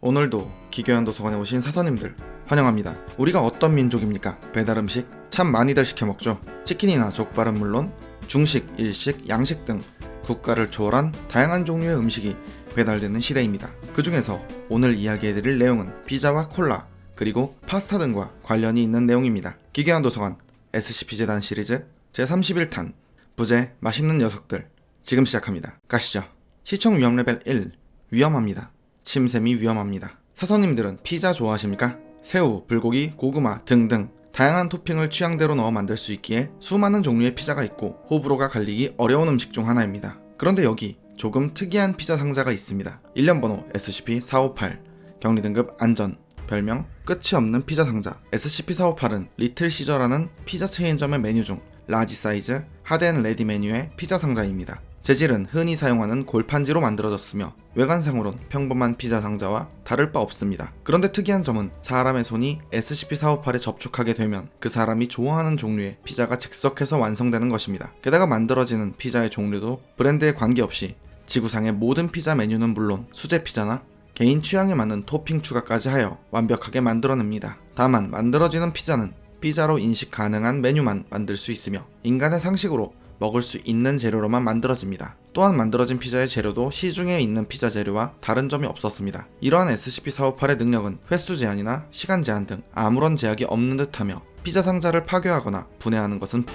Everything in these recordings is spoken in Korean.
오늘도 기교한 도서관에 오신 사서님들 환영합니다. 우리가 어떤 민족입니까? 배달음식 참 많이들 시켜먹죠. 치킨이나 족발은 물론 중식, 일식, 양식 등 국가를 초월한 다양한 종류의 음식이 배달되는 시대입니다. 그 중에서 오늘 이야기해드릴 내용은 피자와 콜라 그리고 파스타 등과 관련이 있는 내용입니다. 기교한 도서관 SCP-재단 시리즈 제31탄 부제 맛있는 녀석들 지금 시작합니다. 가시죠. 시청 위험 레벨 1 위험합니다. 침샘이 위험합니다. 사서님들은 피자 좋아하십니까? 새우, 불고기, 고구마 등등 다양한 토핑을 취향대로 넣어 만들 수 있기에 수많은 종류의 피자가 있고 호불호가 갈리기 어려운 음식 중 하나입니다. 그런데 여기 조금 특이한 피자 상자가 있습니다. 일련번호 SCP-458 격리등급 안전 별명 끝이 없는 피자 상자. SCP-458은 리틀 시저라는 피자 체인점의 메뉴 중 라지 사이즈 하드앤레디 메뉴의 피자 상자입니다. 재질은 흔히 사용하는 골판지로 만들어졌으며 외관상으론 평범한 피자 상자와 다를 바 없습니다. 그런데 특이한 점은 사람의 손이 SCP-458에 접촉하게 되면 그 사람이 좋아하는 종류의 피자가 즉석해서 완성되는 것입니다. 게다가 만들어지는 피자의 종류도 브랜드에 관계없이 지구상의 모든 피자 메뉴는 물론 수제 피자나 개인 취향에 맞는 토핑 추가까지 하여 완벽하게 만들어냅니다. 다만 만들어지는 피자는 피자로 인식 가능한 메뉴만 만들 수 있으며 인간의 상식으로 먹을 수 있는 재료로만 만들어집니다. 또한 만들어진 피자의 재료도 시중에 있는 피자 재료와 다른 점이 없었습니다. 이러한 SCP-458의 능력은 횟수 제한이나 시간 제한 등 아무런 제약이 없는 듯하며 피자 상자를 파괴하거나 분해하는 것은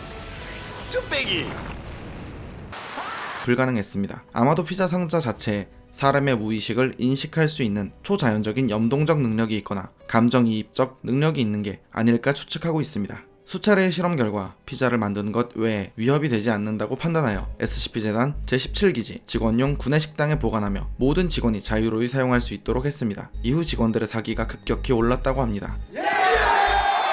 불가능했습니다. 아마도 피자 상자 자체에 사람의 무의식을 인식할 수 있는 초자연적인 염동적 능력이 있거나 감정이입적 능력이 있는 게 아닐까 추측하고 있습니다. 수차례의 실험 결과 피자를 만드는 것 외에 위협이 되지 않는다고 판단하여 SCP-재단 제17기지 직원용 구내식당에 보관하며 모든 직원이 자유로이 사용할 수 있도록 했습니다. 이후 직원들의 사기가 급격히 올랐다고 합니다.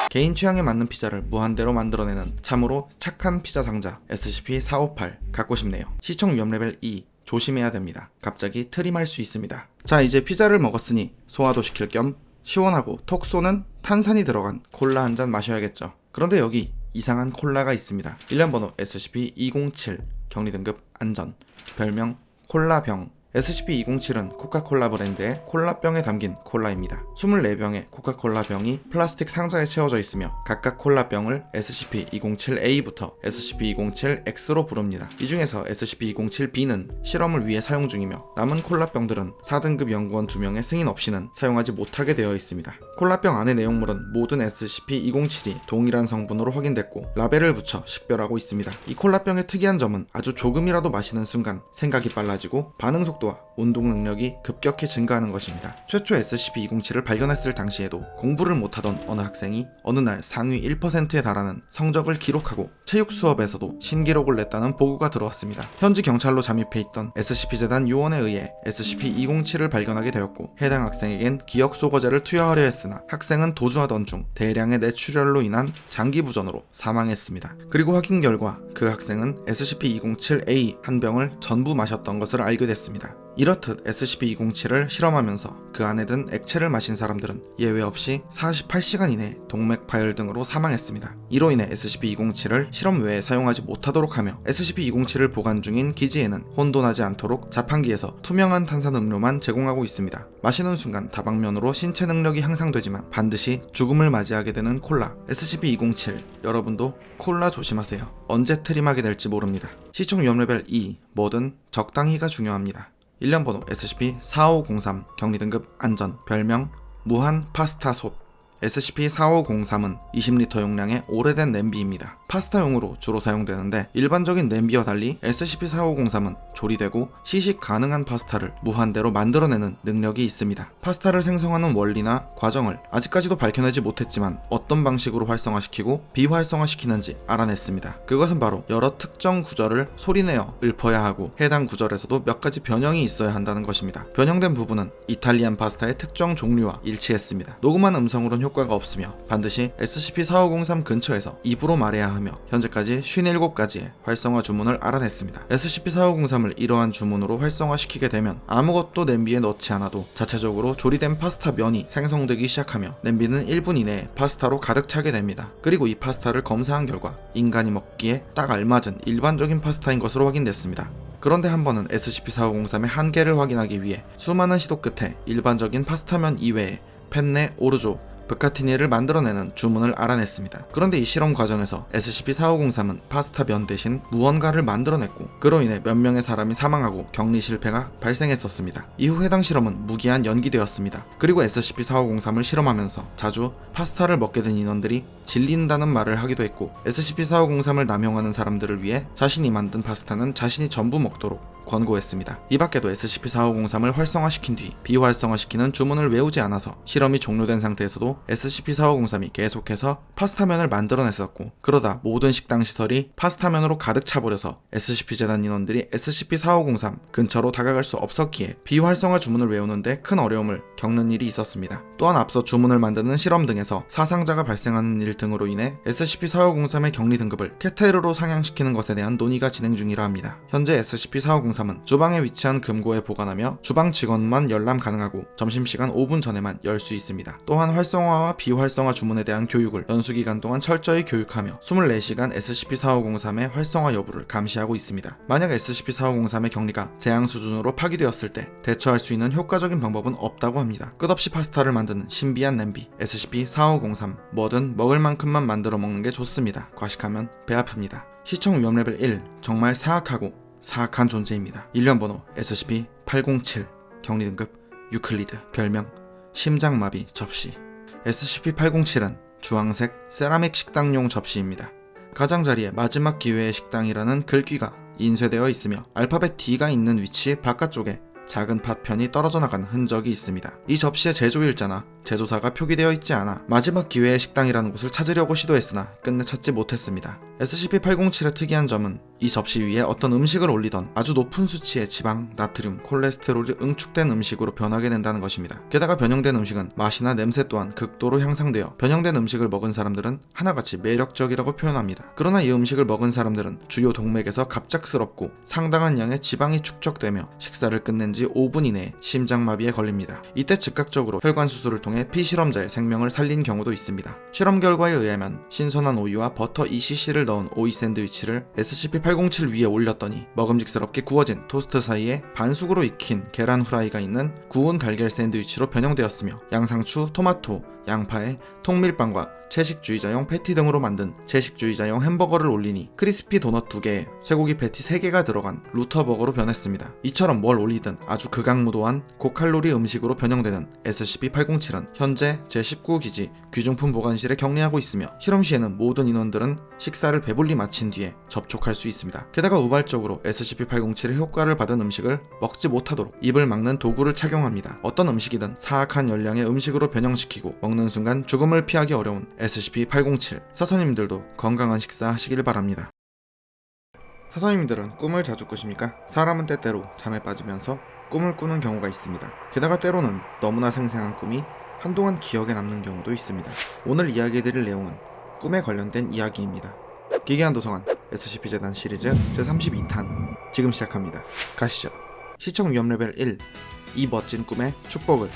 개인 취향에 맞는 피자를 무한대로 만들어내는 참으로 착한 피자 상자 SCP-458 갖고 싶네요. 시청 위험 레벨 2 조심해야 됩니다. 갑자기 트림할 수 있습니다. 자, 이제 피자를 먹었으니 소화도 시킬 겸 시원하고 톡 쏘는 탄산이 들어간 콜라 한 잔 마셔야겠죠. 그런데 여기 이상한 콜라가 있습니다. 일련번호 SCP-207 격리등급 안전 별명 콜라병. SCP-207은 코카콜라 브랜드의 콜라병에 담긴 콜라입니다. 24병의 코카콜라 병이 플라스틱 상자에 채워져 있으며 각각 콜라병을 SCP-207A부터 SCP-207X로 부릅니다. 이 중에서 SCP-207B는 실험을 위해 사용 중이며 남은 콜라병들은 4등급 연구원 2명의 승인 없이는 사용하지 못하게 되어 있습니다. 콜라병 안의 내용물은 모든 SCP-207이 동일한 성분으로 확인됐고 라벨을 붙여 식별하고 있습니다. 이 콜라병의 특이한 점은 아주 조금이라도 마시는 순간 생각이 빨라지고 반응 속도와 운동 능력이 급격히 증가하는 것입니다. 최초 SCP-207을 발견했을 당시에도 공부를 못하던 어느 학생이 어느 날 상위 1%에 달하는 성적을 기록하고 체육 수업에서도 신기록을 냈다는 보고가 들어왔습니다. 현지 경찰로 잠입해 있던 SCP-재단 요원에 의해 SCP-207을 발견하게 되었고 해당 학생에겐 기억 소거제를 투여하려 했으나 학생은 도주하던 중 대량의 뇌출혈로 인한 장기 부전으로 사망했습니다. 그리고 확인 결과 그 학생은 SCP-207A 한 병을 전부 마셨던 것을 알게 됐습니다. 이렇듯 SCP-207을 실험하면서 그 안에 든 액체를 마신 사람들은 예외 없이 48시간 이내 동맥 파열 등으로 사망했습니다. 이로 인해 SCP-207을 실험 외에 사용하지 못하도록 하며 SCP-207을 보관 중인 기지에는 혼돈하지 않도록 자판기에서 투명한 탄산음료만 제공하고 있습니다. 마시는 순간 다방면으로 신체 능력이 향상되지만 반드시 죽음을 맞이하게 되는 콜라 SCP-207 여러분도 콜라 조심하세요. 언제 트림하게 될지 모릅니다. 시청 위험 레벨 2 뭐든 적당히가 중요합니다. 일련번호 SCP-4503 격리등급 안전 별명 무한 파스타 솥. SCP-4503은 20리터 용량의 오래된 냄비입니다. 파스타용으로 주로 사용되는데 일반적인 냄비와 달리 SCP-4503은 조리되고 시식 가능한 파스타를 무한대로 만들어내는 능력이 있습니다. 파스타를 생성하는 원리나 과정을 아직까지도 밝혀내지 못했지만 어떤 방식으로 활성화시키고 비활성화시키는지 알아냈습니다. 그것은 바로 여러 특정 구절을 소리내어 읊어야 하고 해당 구절에서도 몇 가지 변형이 있어야 한다는 것입니다. 변형된 부분은 이탈리안 파스타의 특정 종류와 일치했습니다. 녹음한 음성으로는 효과가 없으며 반드시 SCP-4503 근처에서 입으로 말해야 하며 현재까지 57가지의 활성화 주문을 알아냈습니다. SCP-4503을 이러한 주문으로 활성화시키게 되면 아무것도 냄비에 넣지 않아도 자체적으로 조리된 파스타 면이 생성되기 시작하며 냄비는 1분 이내에 파스타로 가득 차게 됩니다. 그리고 이 파스타를 검사한 결과 인간이 먹기에 딱 알맞은 일반적인 파스타인 것으로 확인됐습니다. 그런데 한 번은 SCP-4503의 한계를 확인하기 위해 수많은 시도 끝에 일반적인 파스타면 이외에 펜네, 오르조, 브카티니를 만들어내는 주문을 알아냈습니다. 그런데 이 실험 과정에서 SCP-4503은 파스타면 대신 무언가를 만들어냈고 그로 인해 몇 명의 사람이 사망하고 격리 실패가 발생했었습니다. 이후 해당 실험은 무기한 연기되었습니다. 그리고 SCP-4503을 실험하면서 자주 파스타를 먹게 된 인원들이 질린다는 말을 하기도 했고 SCP-4503을 남용하는 사람들을 위해 자신이 만든 파스타는 자신이 전부 먹도록 권고했습니다. 이 밖에도 SCP-4503을 활성화시킨 뒤 비활성화시키는 주문을 외우지 않아서 실험이 종료된 상태에서도 SCP-4503이 계속해서 파스타면을 만들어냈었고 그러다 모든 식당 시설이 파스타면으로 가득 차버려서 SCP-재단 인원들이 SCP-4503 근처로 다가갈 수 없었기에 비활성화 주문을 외우는데 큰 어려움을 겪는 일이 있었습니다. 또한 앞서 주문을 만드는 실험 등에서 사상자가 발생하는 일 등으로 인해 SCP-4503의 격리 등급을 케테르로 상향시키는 것에 대한 논의가 진행 중이라 합니다. 현재 SCP-4503은 주방에 위치한 금고에 보관하며 주방 직원만 열람 가능하고 점심시간 5분 전에만 열 수 있습니다. 또한 활성화와 비활성화 주문에 대한 교육을 연수기간 동안 철저히 교육하며 24시간 SCP-4503의 활성화 여부를 감시하고 있습니다. 만약 SCP-4503의 격리가 재앙 수준으로 파기되었을 때 대처할 수 있는 효과적인 방법은 없다고 합니다. 끝없이 파스타를 만드는 신비한 냄비 SCP-4503 뭐든 먹을 만큼만 만들어 먹는 게 좋습니다. 과식하면 배 아픕니다. 시청 위험 레벨 1 정말 사악한 존재입니다. 일련 번호 SCP-807 격리 등급 유클리드 별명 심장마비 접시 SCP-807은 주황색 세라믹 식당용 접시입니다. 가장자리에 마지막 기회의 식당이라는 글귀가 인쇄되어 있으며 알파벳 D가 있는 위치 바깥쪽에 작은 파편이 떨어져 나간 흔적이 있습니다. 이 접시의 제조일자나 제조사가 표기되어 있지 않아 마지막 기회의 식당이라는 곳을 찾으려고 시도했으나 끝내 찾지 못했습니다. SCP-807의 특이한 점은 이 접시 위에 어떤 음식을 올리던 아주 높은 수치의 지방, 나트륨, 콜레스테롤이 응축된 음식으로 변하게 된다는 것입니다. 게다가 변형된 음식은 맛이나 냄새 또한 극도로 향상되어 변형된 음식을 먹은 사람들은 하나같이 매력적이라고 표현합니다. 그러나 이 음식을 먹은 사람들은 주요 동맥에서 갑작스럽고 상당한 양의 지방이 축적되며 식사를 끝낸 지 5분 이내에 심장마비에 걸립니다. 이때 즉각적으로 혈관 수술을 통해 피실험자의 생명을 살린 경우도 있습니다. 실험 결과에 의하면 신선한 오이와 버터 2cc를 넣은 오이 샌드위치를 SCP-807 위에 올렸더니 먹음직스럽게 구워진 토스트 사이에 반숙으로 익힌 계란 후라이가 있는 구운 달걀 샌드위치로 변형되었으며 양상추, 토마토, 양파에 통밀빵과 채식주의자용 패티 등으로 만든 채식주의자용 햄버거를 올리니 크리스피 도넛 2개에 쇠고기 패티 3개가 들어간 루터버거로 변했습니다. 이처럼 뭘 올리든 아주 극악무도한 고칼로리 음식으로 변형되는 SCP-807은 현재 제19기지 귀중품 보관실에 격리하고 있으며 실험 시에는 모든 인원들은 식사를 배불리 마친 뒤에 접촉할 수 있습니다. 게다가 우발적으로 SCP-807의 효과를 받은 음식을 먹지 못하도록 입을 막는 도구를 착용합니다. 어떤 음식이든 사악한 열량의 음식으로 변형시키고 먹는 순간 죽음을 피하기 어려운 SCP-807 사서님들도 건강한 식사 하시길 바랍니다. 사서님들은 꿈을 자주 꾸십니까? 사람은 때때로 잠에 빠지면서 꿈을 꾸는 경우가 있습니다. 게다가 때로는 너무나 생생한 꿈이 한동안 기억에 남는 경우도 있습니다. 오늘 이야기해드릴 내용은 꿈에 관련된 이야기입니다. 기괴한 도서관 SCP-재단 시리즈 제32탄 지금 시작합니다. 가시죠. 시청 위험 레벨 1 이 멋진 꿈의 축복을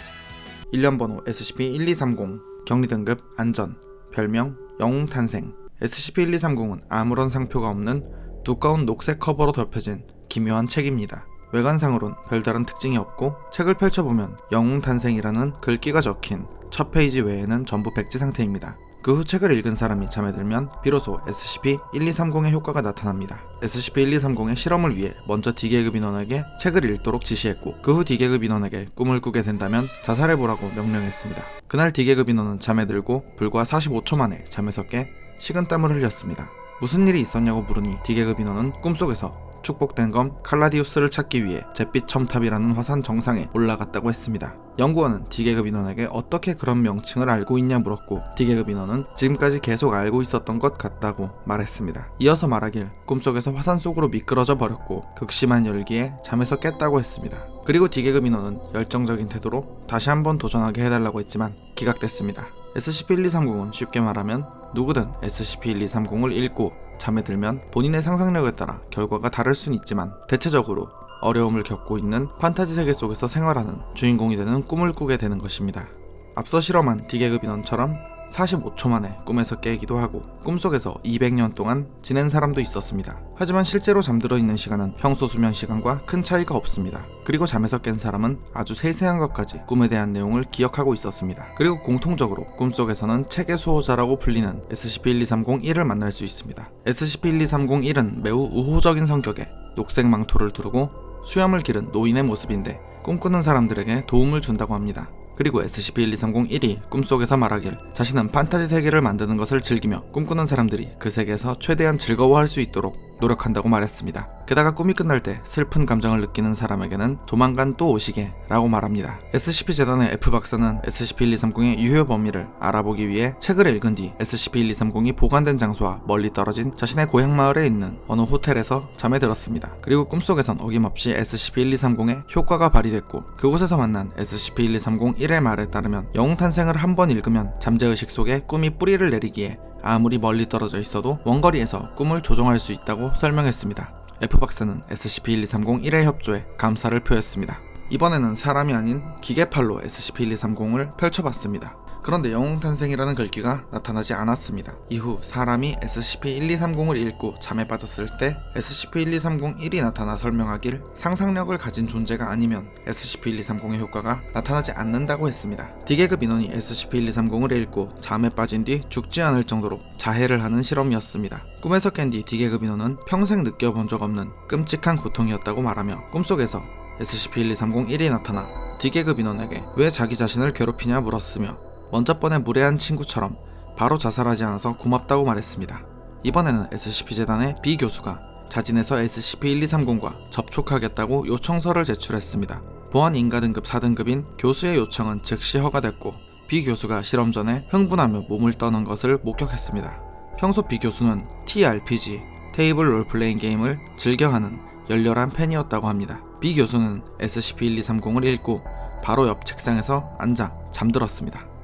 일련 번호 SCP-1230 격리 등급 안전 별명 영웅탄생 SCP-1230은 아무런 상표가 없는 두꺼운 녹색 커버로 덮여진 기묘한 책입니다. 외관상으론 별다른 특징이 없고 책을 펼쳐보면 영웅탄생이라는 글귀가 적힌 첫 페이지 외에는 전부 백지 상태입니다. 그 후 책을 읽은 사람이 잠에 들면 비로소 SCP-1230의 효과가 나타납니다. SCP-1230의 실험을 위해 먼저 D계급 인원에게 책을 읽도록 지시했고 그 후 D계급 인원에게 꿈을 꾸게 된다면 자살해보라고 명령했습니다. 그날 D계급 인원은 잠에 들고 불과 45초 만에 잠에서 깨 식은땀을 흘렸습니다. 무슨 일이 있었냐고 물으니 D계급 인원은 꿈속에서 축복된 검 칼라디우스를 찾기 위해 잿빛 첨탑이라는 화산 정상에 올라갔다고 했습니다. 연구원은 D계급 인원에게 어떻게 그런 명칭을 알고 있냐 물었고 D계급 인원은 지금까지 계속 알고 있었던 것 같다고 말했습니다. 이어서 말하길 꿈속에서 화산 속으로 미끄러져 버렸고 극심한 열기에 잠에서 깼다고 했습니다. 그리고 D계급 인원은 열정적인 태도로 다시 한번 도전하게 해달라고 했지만 기각됐습니다. SCP-1230은 쉽게 말하면 누구든 SCP-1230을 읽고 잠에 들면 본인의 상상력에 따라 결과가 다를 순 있지만 대체적으로 어려움을 겪고 있는 판타지 세계 속에서 생활하는 주인공이 되는 꿈을 꾸게 되는 것입니다. 앞서 실험한 D계급 인원처럼 45초 만에 꿈에서 깨기도 하고 꿈속에서 200년 동안 지낸 사람도 있었습니다. 하지만 실제로 잠들어 있는 시간은 평소 수면 시간과 큰 차이가 없습니다. 그리고 잠에서 깬 사람은 아주 세세한 것까지 꿈에 대한 내용을 기억하고 있었습니다. 그리고 공통적으로 꿈속에서는 책의 수호자라고 불리는 SCP-12301을 만날 수 있습니다. SCP-12301은 매우 우호적인 성격에 녹색 망토를 두르고 수염을 기른 노인의 모습인데 꿈꾸는 사람들에게 도움을 준다고 합니다. 그리고 SCP-12301이 꿈속에서 말하길 자신은 판타지 세계를 만드는 것을 즐기며 꿈꾸는 사람들이 그 세계에서 최대한 즐거워할 수 있도록 노력한다고 말했습니다. 게다가 꿈이 끝날 때 슬픈 감정을 느끼는 사람에게는 조만간 또 오시게 라고 말합니다. SCP-재단의 F박사는 SCP-1230의 유효 범위를 알아보기 위해 책을 읽은 뒤 SCP-1230이 보관된 장소와 멀리 떨어진 자신의 고향 마을에 있는 어느 호텔에서 잠에 들었습니다. 그리고 꿈속에선 어김없이 SCP-1230의 효과가 발휘됐고 그곳에서 만난 SCP-1230-1의 말에 따르면 영웅탄생을 한 번 읽으면 잠재의식 속에 꿈이 뿌리를 내리기에 아무리 멀리 떨어져 있어도 원거리에서 꿈을 조종할 수 있다고 설명했습니다. F박사는 SCP-1230-1의 협조에 감사를 표했습니다. 이번에는 사람이 아닌 기계팔로 SCP-1230을 펼쳐봤습니다. 그런데 영웅탄생이라는 글귀가 나타나지 않았습니다. 이후 사람이 SCP-1230을 읽고 잠에 빠졌을 때 SCP-12301이 나타나 설명하길 상상력을 가진 존재가 아니면 SCP-1230의 효과가 나타나지 않는다고 했습니다. D계급 인원이 SCP-1230을 읽고 잠에 빠진 뒤 죽지 않을 정도로 자해를 하는 실험이었습니다. 꿈에서 깬 뒤 D계급 인원은 평생 느껴본 적 없는 끔찍한 고통이었다고 말하며 꿈속에서 SCP-12301이 나타나 D계급 인원에게 왜 자기 자신을 괴롭히냐 물었으며 먼저 번의 무례한 친구처럼 바로 자살하지 않아서 고맙다고 말했습니다. 이번에는 SCP-재단의 B 교수가 자진해서 SCP-1230과 접촉하겠다고 요청서를 제출했습니다. 보안 인가 등급 4등급인 교수의 요청은 즉시 허가됐고 B 교수가 실험 전에 흥분하며 몸을 떠는 것을 목격했습니다. 평소 B 교수는 TRPG, 테이블 롤플레잉 게임을 즐겨하는 열렬한 팬이었다고 합니다. B 교수는 SCP-1230을 읽고 바로 옆 책상에서 앉아 잠들었습니다.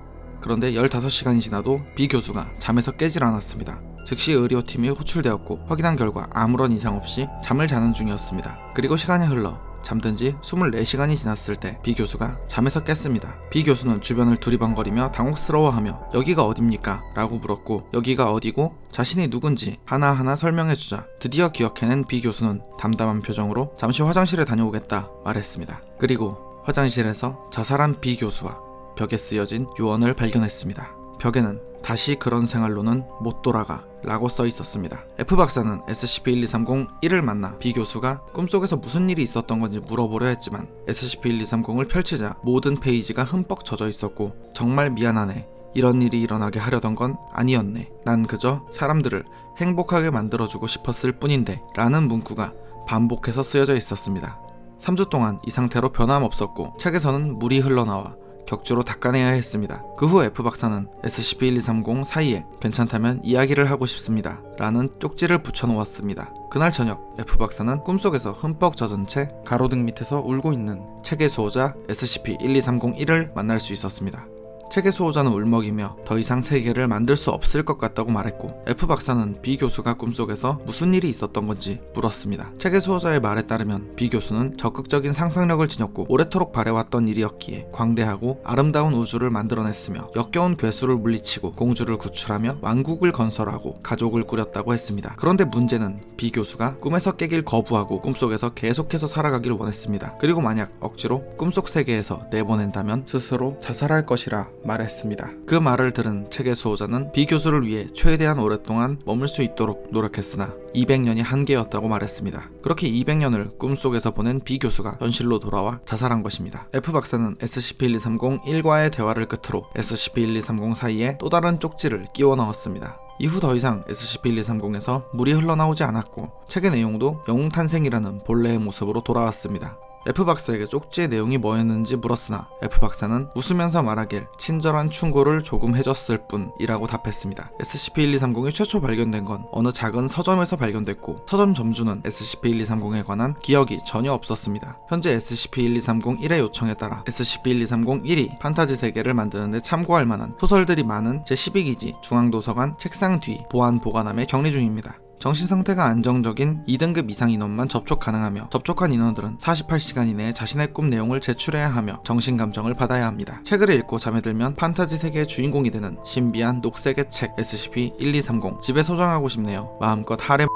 그런데 15시간이 지나도 B 교수가 잠에서 깨질 않았습니다. 즉시 의료팀이 호출되었고 확인한 결과 아무런 이상 없이 잠을 자는 중이었습니다. 그리고 시간이 흘러 잠든 지 24시간이 지났을 때 B 교수가 잠에서 깼습니다. B 교수는 주변을 두리번거리며 당혹스러워하며 여기가 어딥니까? 라고 물었고 여기가 어디고 자신이 누군지 하나하나 설명해주자 드디어 기억해낸 B 교수는 담담한 표정으로 잠시 화장실에 다녀오겠다 말했습니다. 그리고 화장실에서 자살한 B 교수와 벽에 쓰여진 유언을 발견했습니다. 벽에는 다시 그런 생활로는 못 돌아가 라고 써 있었습니다. F박사는 SCP-1230-1을 만나 B 교수가 꿈속에서 무슨 일이 있었던 건지 물어보려 했지만 SCP-1230을 펼치자 모든 페이지가 흠뻑 젖어 있었고 정말 미안하네. 이런 일이 일어나게 하려던 건 아니었네. 난 그저 사람들을 행복하게 만들어주고 싶었을 뿐인데 라는 문구가 반복해서 쓰여져 있었습니다. 3주 동안 이 상태로 변함없었고 책에서는 물이 흘러나와 격주로 닦아내야 했습니다. 그 후 F박사는 SCP-1230 사이에 괜찮다면 이야기를 하고 싶습니다 라는 쪽지를 붙여놓았습니다. 그날 저녁 F박사는 꿈속에서 흠뻑 젖은 채 가로등 밑에서 울고 있는 책의 수호자 SCP-1230-1을 만날 수 있었습니다. 책의 수호자는 울먹이며 더 이상 세계를 만들 수 없을 것 같다고 말했고 F박사는 B 교수가 꿈속에서 무슨 일이 있었던 건지 물었습니다. 책의 수호자의 말에 따르면 B 교수는 적극적인 상상력을 지녔고 오래도록 바래왔던 일이었기에 광대하고 아름다운 우주를 만들어냈으며 역겨운 괴수를 물리치고 공주를 구출하며 왕국을 건설하고 가족을 꾸렸다고 했습니다. 그런데 문제는 B 교수가 꿈에서 깨길 거부하고 꿈속에서 계속해서 살아가길 원했습니다. 그리고 만약 억지로 꿈속 세계에서 내보낸다면 스스로 자살할 것이라 말했습니다. 그 말을 들은 책의 수호자는 B 교수를 위해 최대한 오랫동안 머물 수 있도록 노력했으나 200년이 한계였다고 말했습니다. 그렇게 200년을 꿈속에서 보낸 B 교수가 현실로 돌아와 자살한 것입니다. F박사는 SCP-1230-1과의 대화를 끝으로 SCP-1230 사이에 또 다른 쪽지를 끼워 넣었습니다. 이후 더 이상 SCP-1230에서 물이 흘러나오지 않았고 책의 내용도 영웅탄생이라는 본래의 모습으로 돌아왔습니다. F박사에게 쪽지의 내용이 뭐였는지 물었으나 F박사는 웃으면서 말하길 친절한 충고를 조금 해줬을 뿐이라고 답했습니다. SCP-1230이 최초 발견된 건 어느 작은 서점에서 발견됐고 서점 점주는 SCP-1230에 관한 기억이 전혀 없었습니다. 현재 SCP-1230-1의 요청에 따라 SCP-1230-1이 판타지 세계를 만드는 데 참고할 만한 소설들이 많은 제12기지 중앙도서관 책상 뒤 보안 보관함에 격리 중입니다. 정신상태가 안정적인 2등급 이상 인원만 접촉 가능하며 접촉한 인원들은 48시간 이내에 자신의 꿈 내용을 제출해야 하며 정신감정을 받아야 합니다. 책을 읽고 잠에 들면 판타지 세계의 주인공이 되는 신비한 녹색의 책 SCP-1230 집에 소장하고 싶네요. 마음껏 하렘.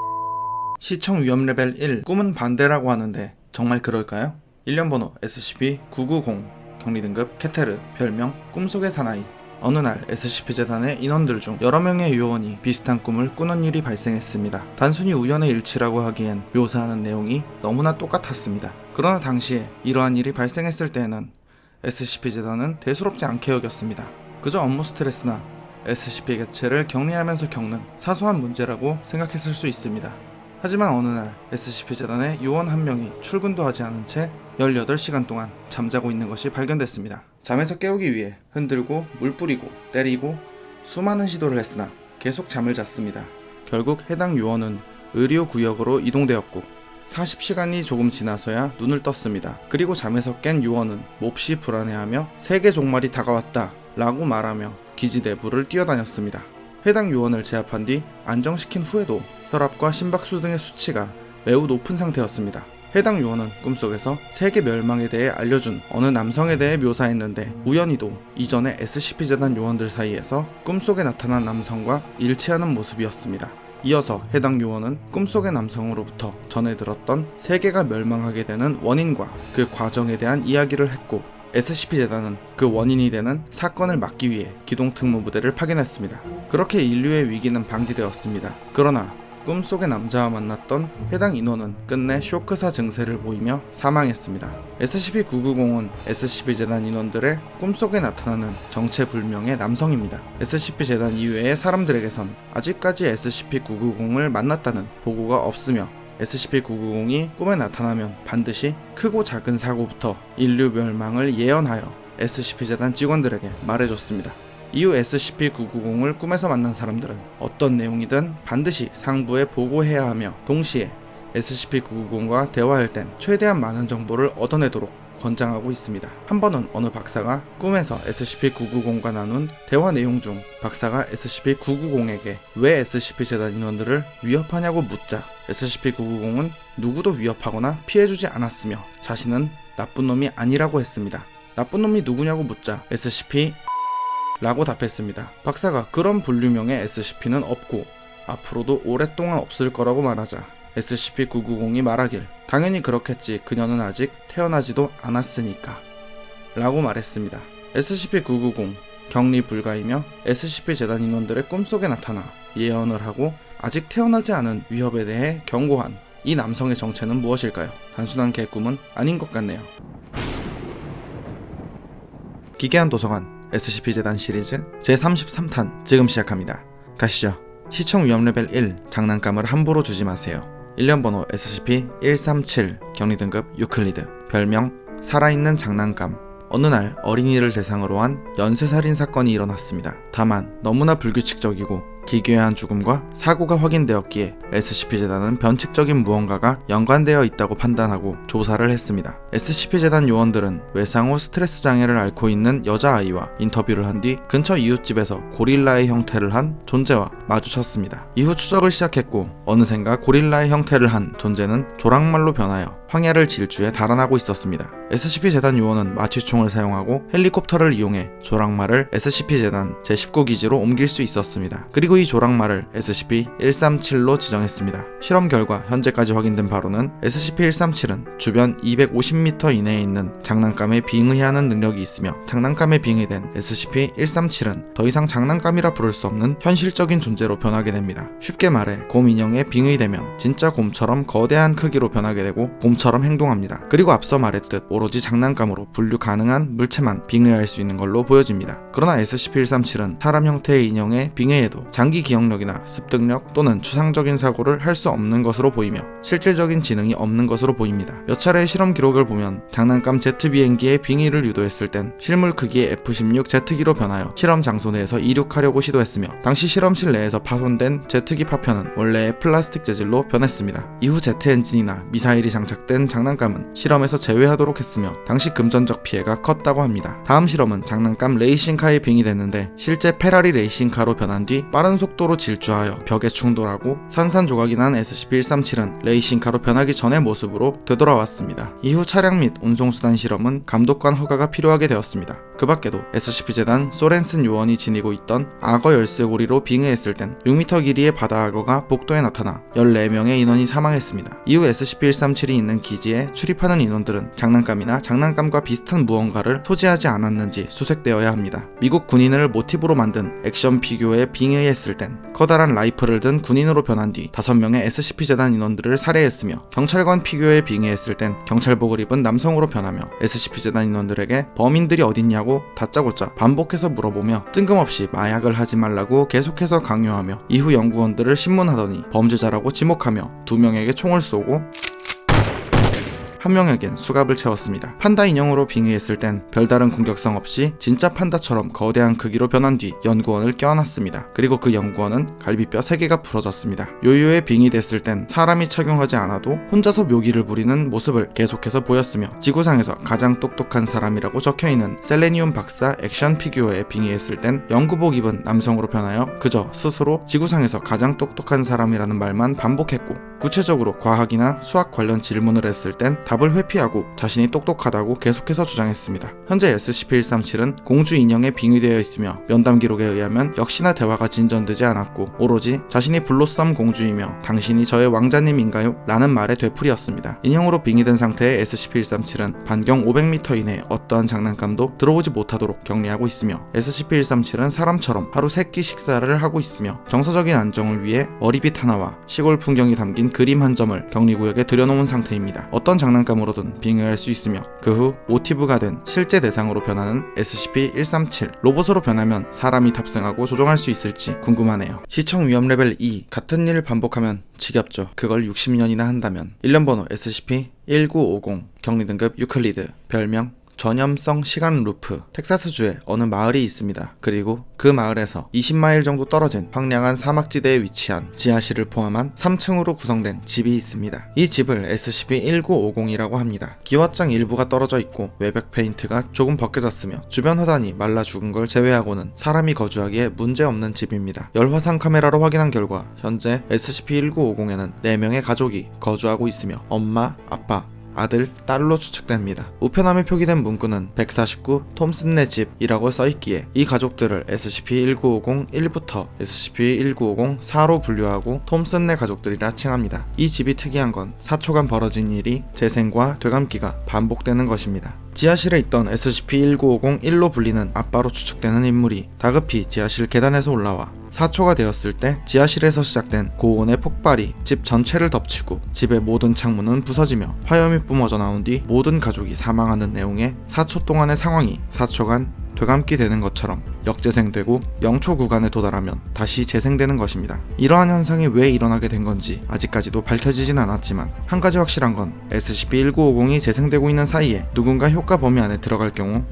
시청 위험 레벨 1 꿈은 반대라고 하는데 정말 그럴까요? 일련 번호 SCP-990 격리 등급 케테르 별명 꿈속의 사나이. 어느 날 SCP-재단의 인원들 중 여러 명의 요원이 비슷한 꿈을 꾸는 일이 발생했습니다. 단순히 우연의 일치라고 하기엔 묘사하는 내용이 너무나 똑같았습니다. 그러나 당시에 이러한 일이 발생했을 때에는 SCP-재단은 대수롭지 않게 여겼습니다. 그저 업무 스트레스나 SCP 개체를 격리하면서 겪는 사소한 문제라고 생각했을 수 있습니다. 하지만 어느 날 SCP-재단의 요원 한 명이 출근도 하지 않은 채 18시간 동안 잠자고 있는 것이 발견됐습니다. 잠에서 깨우기 위해 흔들고 물 뿌리고 때리고 수많은 시도를 했으나 계속 잠을 잤습니다. 결국 해당 요원은 의료구역으로 이동되었고 40시간이 조금 지나서야 눈을 떴습니다. 그리고 잠에서 깬 요원은 몹시 불안해하며 세계 종말이 다가왔다 라고 말하며 기지 내부를 뛰어다녔습니다. 해당 요원을 제압한 뒤 안정시킨 후에도 혈압과 심박수 등의 수치가 매우 높은 상태였습니다. 해당 요원은 꿈속에서 세계 멸망에 대해 알려준 어느 남성에 대해 묘사했는데 우연히도 이전에 SCP-재단 요원들 사이에서 꿈속에 나타난 남성과 일치하는 모습이었습니다. 이어서 해당 요원은 꿈속의 남성으로부터 전해 들었던 세계가 멸망하게 되는 원인과 그 과정에 대한 이야기를 했고 SCP-재단은 그 원인이 되는 사건을 막기 위해 기동특무부대를 파견했습니다. 그렇게 인류의 위기는 방지되었습니다. 그러나 꿈속의 남자와 만났던 해당 인원은 끝내 쇼크사 증세를 보이며 사망했습니다. SCP-990은 SCP-재단 인원들의 꿈속에 나타나는 정체불명의 남성입니다. SCP-재단 이외의 사람들에게선 아직까지 SCP-990을 만났다는 보고가 없으며 SCP-990이 꿈에 나타나면 반드시 크고 작은 사고부터 인류 멸망을 예언하여 SCP-재단 직원들에게 말해줬습니다. 이후 SCP-990을 꿈에서 만난 사람들은 어떤 내용이든 반드시 상부에 보고해야 하며 동시에 SCP-990과 대화할 땐 최대한 많은 정보를 얻어내도록 권장하고 있습니다. 한 번은 어느 박사가 꿈에서 SCP-990과 나눈 대화 내용 중 박사가 SCP-990에게 왜 SCP-재단 인원들을 위협하냐고 묻자 SCP-990은 누구도 위협하거나 피해주지 않았으며 자신은 나쁜 놈이 아니라고 했습니다. 나쁜 놈이 누구냐고 묻자 SCP 라고 답했습니다. 박사가 그런 분류명의 SCP는 없고 앞으로도 오랫동안 없을 거라고 말하자 SCP-990이 말하길 당연히 그렇겠지 그녀는 아직 태어나지도 않았으니까 라고 말했습니다. SCP-990 격리 불가이며 SCP-재단 인원들의 꿈속에 나타나 예언을 하고 아직 태어나지 않은 위협에 대해 경고한 이 남성의 정체는 무엇일까요? 단순한 개꿈은 아닌 것 같네요. 기괴한 도서관 SCP-재단 시리즈 제33탄 지금 시작합니다. 가시죠. 시청 위험 레벨 1 장난감을 함부로 주지 마세요. 일련 번호 SCP-137 격리 등급 유클리드 별명 살아있는 장난감. 어느 날 어린이를 대상으로 한 연쇄살인 사건이 일어났습니다. 다만 너무나 불규칙적이고 기괴한 죽음과 사고가 확인되었기에 SCP-재단은 변칙적인 무언가가 연관되어 있다고 판단하고 조사를 했습니다. SCP-재단 요원들은 외상 후 스트레스 장애를 앓고 있는 여자아이와 인터뷰를 한 뒤 근처 이웃집에서 고릴라의 형태를 한 존재와 마주쳤습니다. 이후 추적을 시작했고 어느샌가 고릴라의 형태를 한 존재는 조랑말로 변하여 황야를 질주해 달아나고 있었습니다. SCP-재단 요원은 마취총을 사용하고 헬리콥터를 이용해 조랑말을 SCP-재단 제19기지로 옮길 수 있었습니다. 그리고 이 조랑말을 SCP-137로 지정했습니다. 실험 결과 현재까지 확인된 바로는 SCP-137은 주변 250m 이내에 있는 장난감에 빙의하는 능력이 있으며 장난감에 빙의된 SCP-137은 더 이상 장난감이라 부를 수 없는 현실적인 존재로 변하게 됩니다. 쉽게 말해 곰 인형에 빙의되면 진짜 곰처럼 거대한 크기로 변하게 되고 곰처럼 행동합니다. 그리고 앞서 말했듯 오로지 장난감으로 분류 가능한 물체만 빙의할 수 있는 걸로 보여집니다. 그러나 SCP-137은 사람 형태의 인형에 빙의해도 장기 기억력이나 습득력 또는 추상적인 사고를 할 수 없는 것으로 보이며 실질적인 지능이 없는 것으로 보입니다. 몇 차례의 실험 기록을 보면 장난감 제트 비행기에 빙의를 유도했을 땐 실물 크기의 F-16 제트기로 변하여 실험 장소 내에서 이륙하려고 시도했으며 당시 실험실 내에서 파손된 제트기 파편은 원래의 플라스틱 재질로 변했습니다. 이후 제트 엔진이나 미사일이 장착된 장난감은 실험에서 제외하도록 했으며 당시 금전적 피해가 컸다고 합니다. 다음 실험은 장난감 레이싱 레이싱카에 빙의됐는데 실제 페라리 레이싱카로 변한 뒤 빠른 속도로 질주하여 벽에 충돌하고 산산조각이 난 SCP-137은 레이싱카로 변하기 전의 모습으로 되돌아왔습니다. 이후 차량 및 운송수단 실험은 감독관 허가가 필요하게 되었습니다. 그 밖에도 SCP-재단 소렌슨 요원이 지니고 있던 악어 열쇠고리로 빙의했을 땐 6m 길이의 바다 악어가 복도에 나타나 14명의 인원이 사망했습니다. 이후 SCP-137이 있는 기지에 출입하는 인원들은 장난감이나 장난감과 비슷한 무언가를 소지하지 않았는지 수색되어야 합니다. 미국 군인을 모티브로 만든 액션 피규어에 빙의했을 땐 커다란 라이플을 든 군인으로 변한 뒤 5명의 SCP-재단 인원들을 살해했으며 경찰관 피규어에 빙의했을 땐 경찰복을 입은 남성으로 변하며 SCP-재단 인원들에게 범인들이 어딨냐고 다짜고짜 반복해서 물어보며 뜬금없이 마약을 하지 말라고 계속해서 강요하며 이후 연구원들을 신문하더니 범죄자라고 지목하며 2명에게 총을 쏘고 한 명에겐 수갑을 채웠습니다. 판다 인형으로 빙의했을 땐 별다른 공격성 없이 진짜 판다처럼 거대한 크기로 변한 뒤 연구원을 껴안았습니다. 그리고 그 연구원은 갈비뼈 3개가 부러졌습니다. 요요에 빙의됐을 땐 사람이 착용하지 않아도 혼자서 묘기를 부리는 모습을 계속해서 보였으며 지구상에서 가장 똑똑한 사람이라고 적혀있는 셀레니움 박사 액션 피규어에 빙의했을 땐 연구복 입은 남성으로 변하여 그저 스스로 지구상에서 가장 똑똑한 사람이라는 말만 반복했고 구체적으로 과학이나 수학 관련 질문을 했을 땐 답을 회피하고 자신이 똑똑하다고 계속해서 주장했습니다. 현재 SCP-137은 공주 인형에 빙의되어 있으며 면담 기록에 의하면 역시나 대화가 진전되지 않았고 오로지 자신이 블로썸 공주이며 당신이 저의 왕자님인가요? 라는 말의 되풀이였습니다. 인형으로 빙의된 상태의 SCP-137은 반경 500m 이내 어떠한 장난감도 들어오지 못하도록 격리하고 있으며 SCP-137은 사람처럼 하루 3끼 식사를 하고 있으며 정서적인 안정을 위해 머리빗 하나와 시골 풍경이 담긴 그림 한 점을 격리구역에 들여놓은 상태입니다. 어떤 장난감으로든 빙의할 수 있으며 그 후 모티브가 된 실제 대상으로 변하는 SCP-137 로봇으로 변하면 사람이 탑승하고 조종할 수 있을지 궁금하네요. 시청 위험 레벨 2 같은 일을 반복하면 지겹죠. 그걸 60년이나 한다면. 일련 번호 SCP-1950 격리 등급 유클리드 별명 전염성 시간 루프 텍사스주에 어느 마을이 있습니다. 그리고 그 마을에서 20마일 정도 떨어진 황량한 사막지대에 위치한 지하실을 포함한 3층으로 구성된 집이 있습니다. 이 집을 SCP-1950이라고 합니다. 기와장 일부가 떨어져 있고 외벽 페인트가 조금 벗겨졌으며 주변 화단이 말라 죽은 걸 제외하고는 사람이 거주하기에 문제없는 집입니다. 열화상 카메라로 확인한 결과 현재 SCP-1950에는 4명의 가족이 거주하고 있으며 엄마, 아빠, 아들, 딸로 추측됩니다. 우편함에 표기된 문구는 149 톰슨네 집이라고 써있기에 이 가족들을 SCP-1950 1부터 SCP-1950 4로 분류하고 톰슨네 가족들이라 칭합니다. 이 집이 특이한 건 4초간 벌어진 일이 재생과 되감기가 반복되는 것입니다. 지하실에 있던 SCP-1950 1로 불리는 아빠로 추측되는 인물이 다급히 지하실 계단에서 올라와 4초가 되었을 때 지하실에서 시작된 고온의 폭발이 집 전체를 덮치고 집의 모든 창문은 부서지며 화염이 뿜어져 나온 뒤 모든 가족이 사망하는 내용의 4초 동안의 상황이 4초간 되감기 되는 것처럼 역재생되고 0초 구간에 도달하면 다시 재생되는 것입니다. 이러한 현상이 왜 일어나게 된 건지 아직까지도 밝혀지진 않았지만 한 가지 확실한 건 SCP-1950이 재생되고 있는 사이에 누군가 효과 범위 안에 들어갈 경우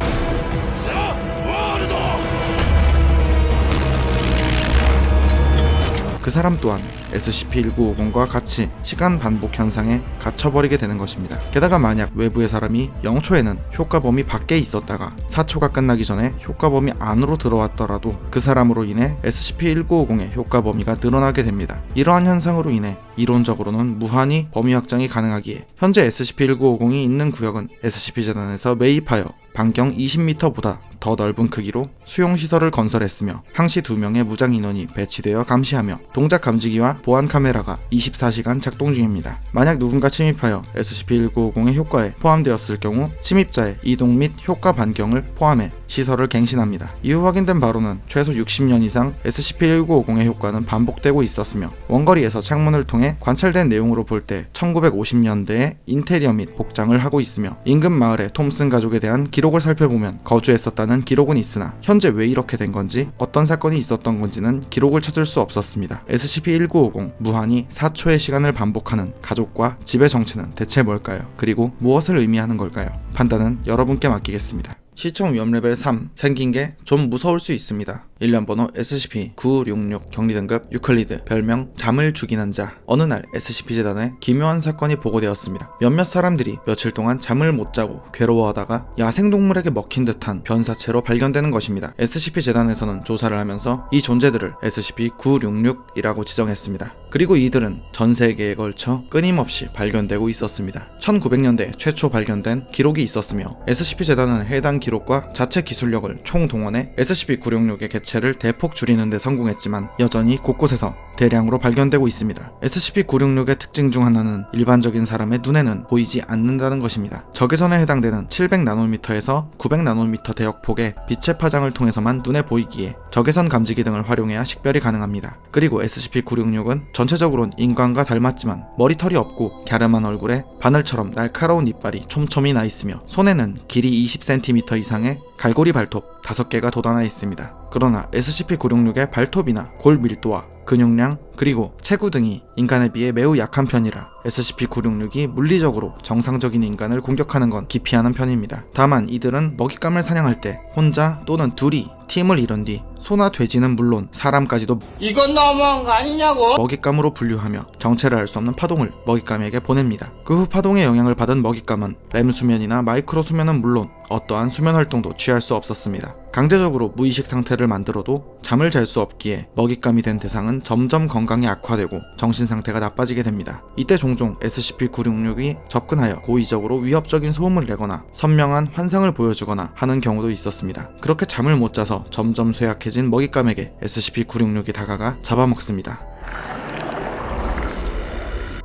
그 사람 또한 SCP-1950과 같이 시간 반복 현상에 갇혀버리게 되는 것입니다. 게다가 만약 외부의 사람이 0초에는 효과 범위 밖에 있었다가 4초가 끝나기 전에 효과 범위 안으로 들어왔더라도 그 사람으로 인해 SCP-1950의 효과 범위가 늘어나게 됩니다. 이러한 현상으로 인해 이론적으로는 무한히 범위 확장이 가능하기에 현재 SCP-1950이 있는 구역은 SCP-재단에서 매입하여 반경 20m보다 더 넓은 크기로 수용시설을 건설했으며 항시 2명의 무장 인원이 배치되어 감시하며 동작 감지기와 보안 카메라가 24시간 작동 중입니다. 만약 누군가 침입하여 SCP-1950의 효과에 포함되었을 경우 침입자의 이동 및 효과 반경을 포함해 시설을 갱신합니다. 이후 확인된 바로는 최소 60년 이상 SCP-1950의 효과는 반복되고 있었으며 원거리에서 창문을 통해 관찰된 내용으로 볼 때 1950년대에 인테리어 및 복장을 하고 있으며 인근 마을의 톰슨 가족에 대한 기록을 살펴보면 거주했었다는 기록은 있으나 현재 왜 이렇게 된 건지 어떤 사건이 있었던 건지는 기록을 찾을 수 없었습니다. SCP-1950 무한히 4초의 시간을 반복하는 가족과 집의 정체는 대체 뭘까요? 그리고 무엇을 의미하는 걸까요? 판단은 여러분께 맡기겠습니다. 시청 위험 레벨 3 생긴 게 좀 무서울 수 있습니다. 일련 번호 SCP-966 격리등급 유클리드 별명 잠을 죽이는 자. 어느 날 SCP-재단에 기묘한 사건이 보고되었습니다. 몇몇 사람들이 며칠 동안 잠을 못 자고 괴로워하다가 야생동물에게 먹힌 듯한 변사체로 발견되는 것입니다. SCP-재단에서는 조사를 하면서 이 존재들을 SCP-966이라고 지정했습니다. 그리고 이들은 전 세계에 걸쳐 끊임없이 발견되고 있었습니다. 1900년대 최초 발견된 기록이 있었으며 SCP-재단은 해당 기록과 자체 기술력을 총동원해 SCP-966의 개체를 대폭 줄이는 데 성공했지만 여전히 곳곳에서 대량으로 발견되고 있습니다. SCP-966의 특징 중 하나는 일반적인 사람의 눈에는 보이지 않는다는 것입니다. 적외선에 해당되는 700나노미터에서 900나노미터 대역폭의 빛의 파장을 통해서만 눈에 보이기에 적외선 감지기 등을 활용해야 식별이 가능합니다. 그리고 SCP-966은 전체적으로는 인간과 닮았지만 머리털이 없고 갸름한 얼굴에 바늘처럼 날카로운 이빨이 촘촘히 나 있으며 손에는 길이 20cm 이상의 갈고리 발톱 5개가 돋아나 있습니다. 그러나 SCP-966의 발톱이나 골 밀도와 근육량 그리고 체구 등이 인간에 비해 매우 약한 편이라 SCP-966이 물리적으로 정상적인 인간을 공격하는 건 기피하는 편입니다. 다만 이들은 먹잇감을 사냥할 때 혼자 또는 둘이 팀을 이룬 뒤 소나 돼지는 물론 사람까지도 이건 너무한 거 아니냐고? 먹잇감으로 분류하며 정체를 알 수 없는 파동을 먹잇감에게 보냅니다. 그 후 파동의 영향을 받은 먹잇감은 렘 수면이나 마이크로 수면은 물론 어떠한 수면 활동도 취할 수 없었습니다. 강제적으로 무의식 상태를 만들어도 잠을 잘 수 없기에 먹잇감이 된 대상은 점점 건강이 악화되고 정신 상태가 나빠지게 됩니다. 이때 종종 SCP-966이 접근하여 고의적으로 위협적인 소음을 내거나 선명한 환상을 보여주거나 하는 경우도 있었습니다. 그렇게 잠을 못 자서 점점 쇠약해진 먹잇감에게 SCP-966이 다가가 잡아먹습니다.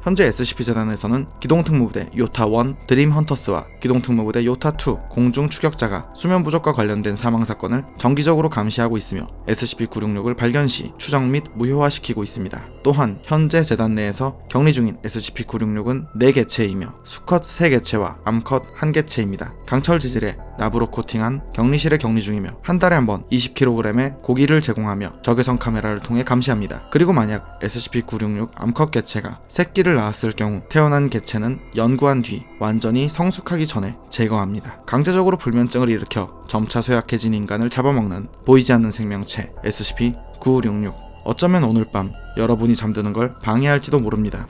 현재 SCP-재단에서는 기동특무부대 요타-1 드림 헌터스와 기동특무부대 요타-2 공중 추격자가 수면 부족과 관련된 사망사건을 정기적으로 감시하고 있으며 SCP-966을 발견 시 추적 및 무효화시키고 있습니다. 또한 현재 재단 내에서 격리 중인 SCP-966은 4개체이며 수컷 3개체와 암컷 1개체입니다. 강철 재질의 나부로 코팅한 격리실에 격리 중이며 한 달에 한 번 20kg의 고기를 제공하며 적외선 카메라를 통해 감시합니다. 그리고 만약 SCP-966 암컷 개체가 새끼를 낳았을 경우 태어난 개체는 연구한 뒤 완전히 성숙하기 전에 제거합니다. 강제적으로 불면증을 일으켜 점차 쇠약해진 인간을 잡아먹는 보이지 않는 생명체 SCP-966. 어쩌면 오늘 밤 여러분이 잠드는 걸 방해할지도 모릅니다.